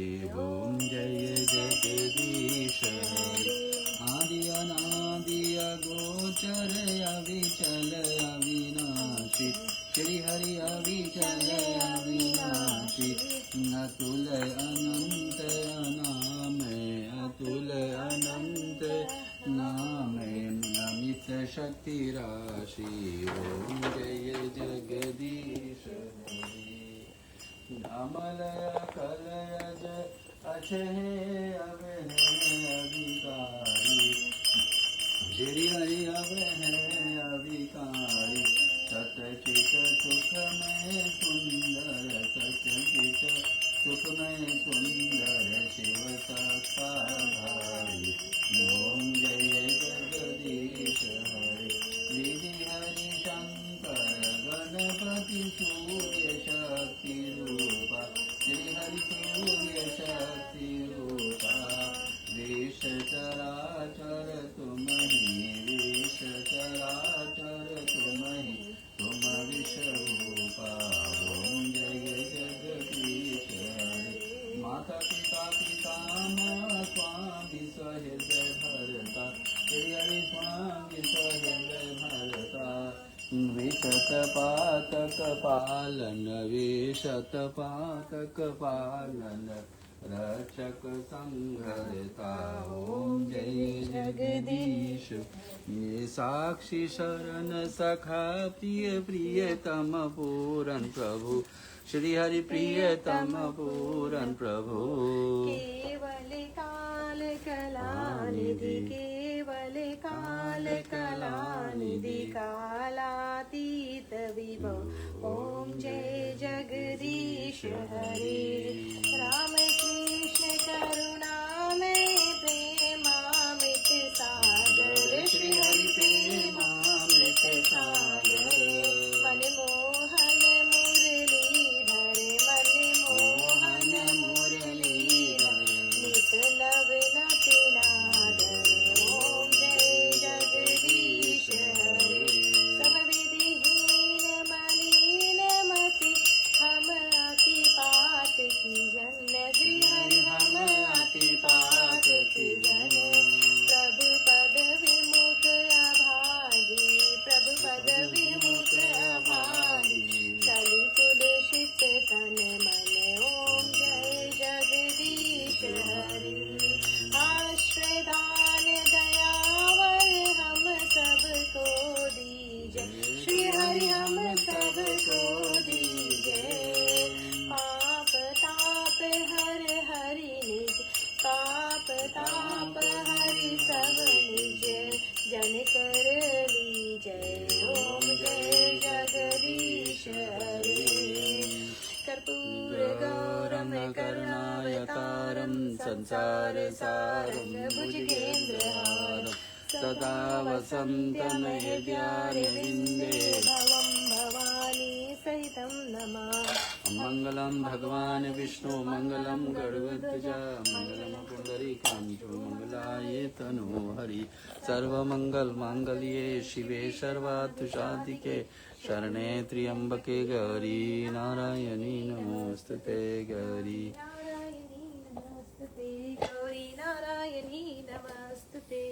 ओम जय जगदीश हरे। आदि अनादि अगोचर अविचल अविनाशी श्री हरि अविचल अविनाशी। अतुल अनंत अनामय अतुल अनंत नामय अमित शक्ति राशि। ओम जय जगदीश हरे। अमलय कलयज अछहे अविकारी श्री हरि अविकारी। सतचित सुखमय सुंदर सतचित सुखमय सुंदर शिव साक्षाधारी। ओम जय जगदीश हरे। विधि हरि शंकर गणपति सूर्य शक्ति रूपा श्री हरि सूर्य शक्ति रूपा। विश्व चराचर तुमहि विश्व चराचर तुमहि तुम विश्वरूपा। ओम जय जगदीश हरे। माता पिता पितामह स्वामी सहृदय भरता श्री हरि स्वामी सहृदय भरता। विशत पातक पालन विशत पातक पालन रक्षक संहरता ओम जय जगदीश। ये साक्षी शरण सखा प्रिय प्रियतम पूरन प्रभु श्री हरि प्रियतम पूरन प्रभु। केवल काल कलानिधि केवल काल कलानिधि कालातीत विभव ओम जय जगदीश हरे। राम कृष्ण करुणामय प्रेमामृत सागर श्री हरि प्रेमामृत सागर। मनमोहन मुरलीधर मनमोहन मुरलीधर नित नवनत नादर ओम जय जगदीश हरे। सब विधिहीन मलिन मति हम अति पात की जन श्री हरि हम अति पात की जन। प्रभु पद विमुख अभागी प्रभु पद विमुख अभागी कलि कुलुषित तन मन ओम जय जगदीश हरि। आश्रयदान दयावर हम सबको दीजे श्री हरि हम सबको दीजे। पाप ताप हर हरि निज पाप ताप हरि सब निज जन कर लीजय ओम जय जगदीश हरे। कर्पूर गौरम करुणावतारम संसार सारं भुजगेन्द्रहारं सदा वसन्तं हृदयारविन्दे भवं भवानी सहितं नमामि। मंगलम भगवान विष्णु मंगलम गरुड़ध्वज मंगलम पुंडरीकाक्षो मंगलाय तनो हरि। सर्वमंगल मांगल्ये शिवे सर्वार्थ साधिके शरणे त्र्यंबके गौरी नारायणी नमोस्तुते गौरी। गौरी नारायणी नमस्तुते।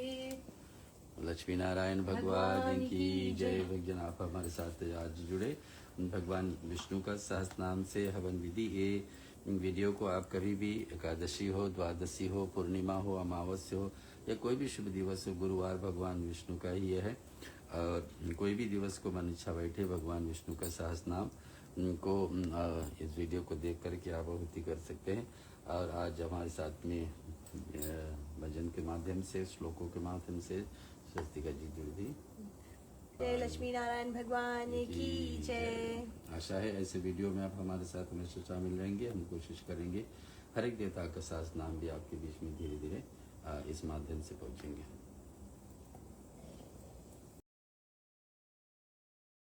लक्ष्मी नारायण भगवान की जय। भक्तजन आप हमारे साथ आज जुड़े। भगवान विष्णु का सहस्त्र नाम से हवन विधि। ये वीडियो को आप कभी भी एकादशी हो द्वादशी हो पूर्णिमा हो अमावस्या हो या कोई भी शुभ दिवस हो गुरुवार भगवान विष्णु का ही है। और कोई भी दिवस को मन इच्छा बैठे भगवान विष्णु का सहस्त्र नाम को इस वीडियो को देख करके आप आहुति कर सकते हैं। और आज हमारे साथ में भजन के माध्यम से श्लोकों के माध्यम से स्वस्तिका जी जुड़ दी। जय लक्ष्मी नारायण भगवान की जय। आशा है ऐसे वीडियो में आप हमारे साथ हमेशा शामिल रहेंगे। हम कोशिश करेंगे हर एक देवता का सहस्त्र नाम भी आपके बीच में धीरे धीरे इस माध्यम से पहुंचेंगे।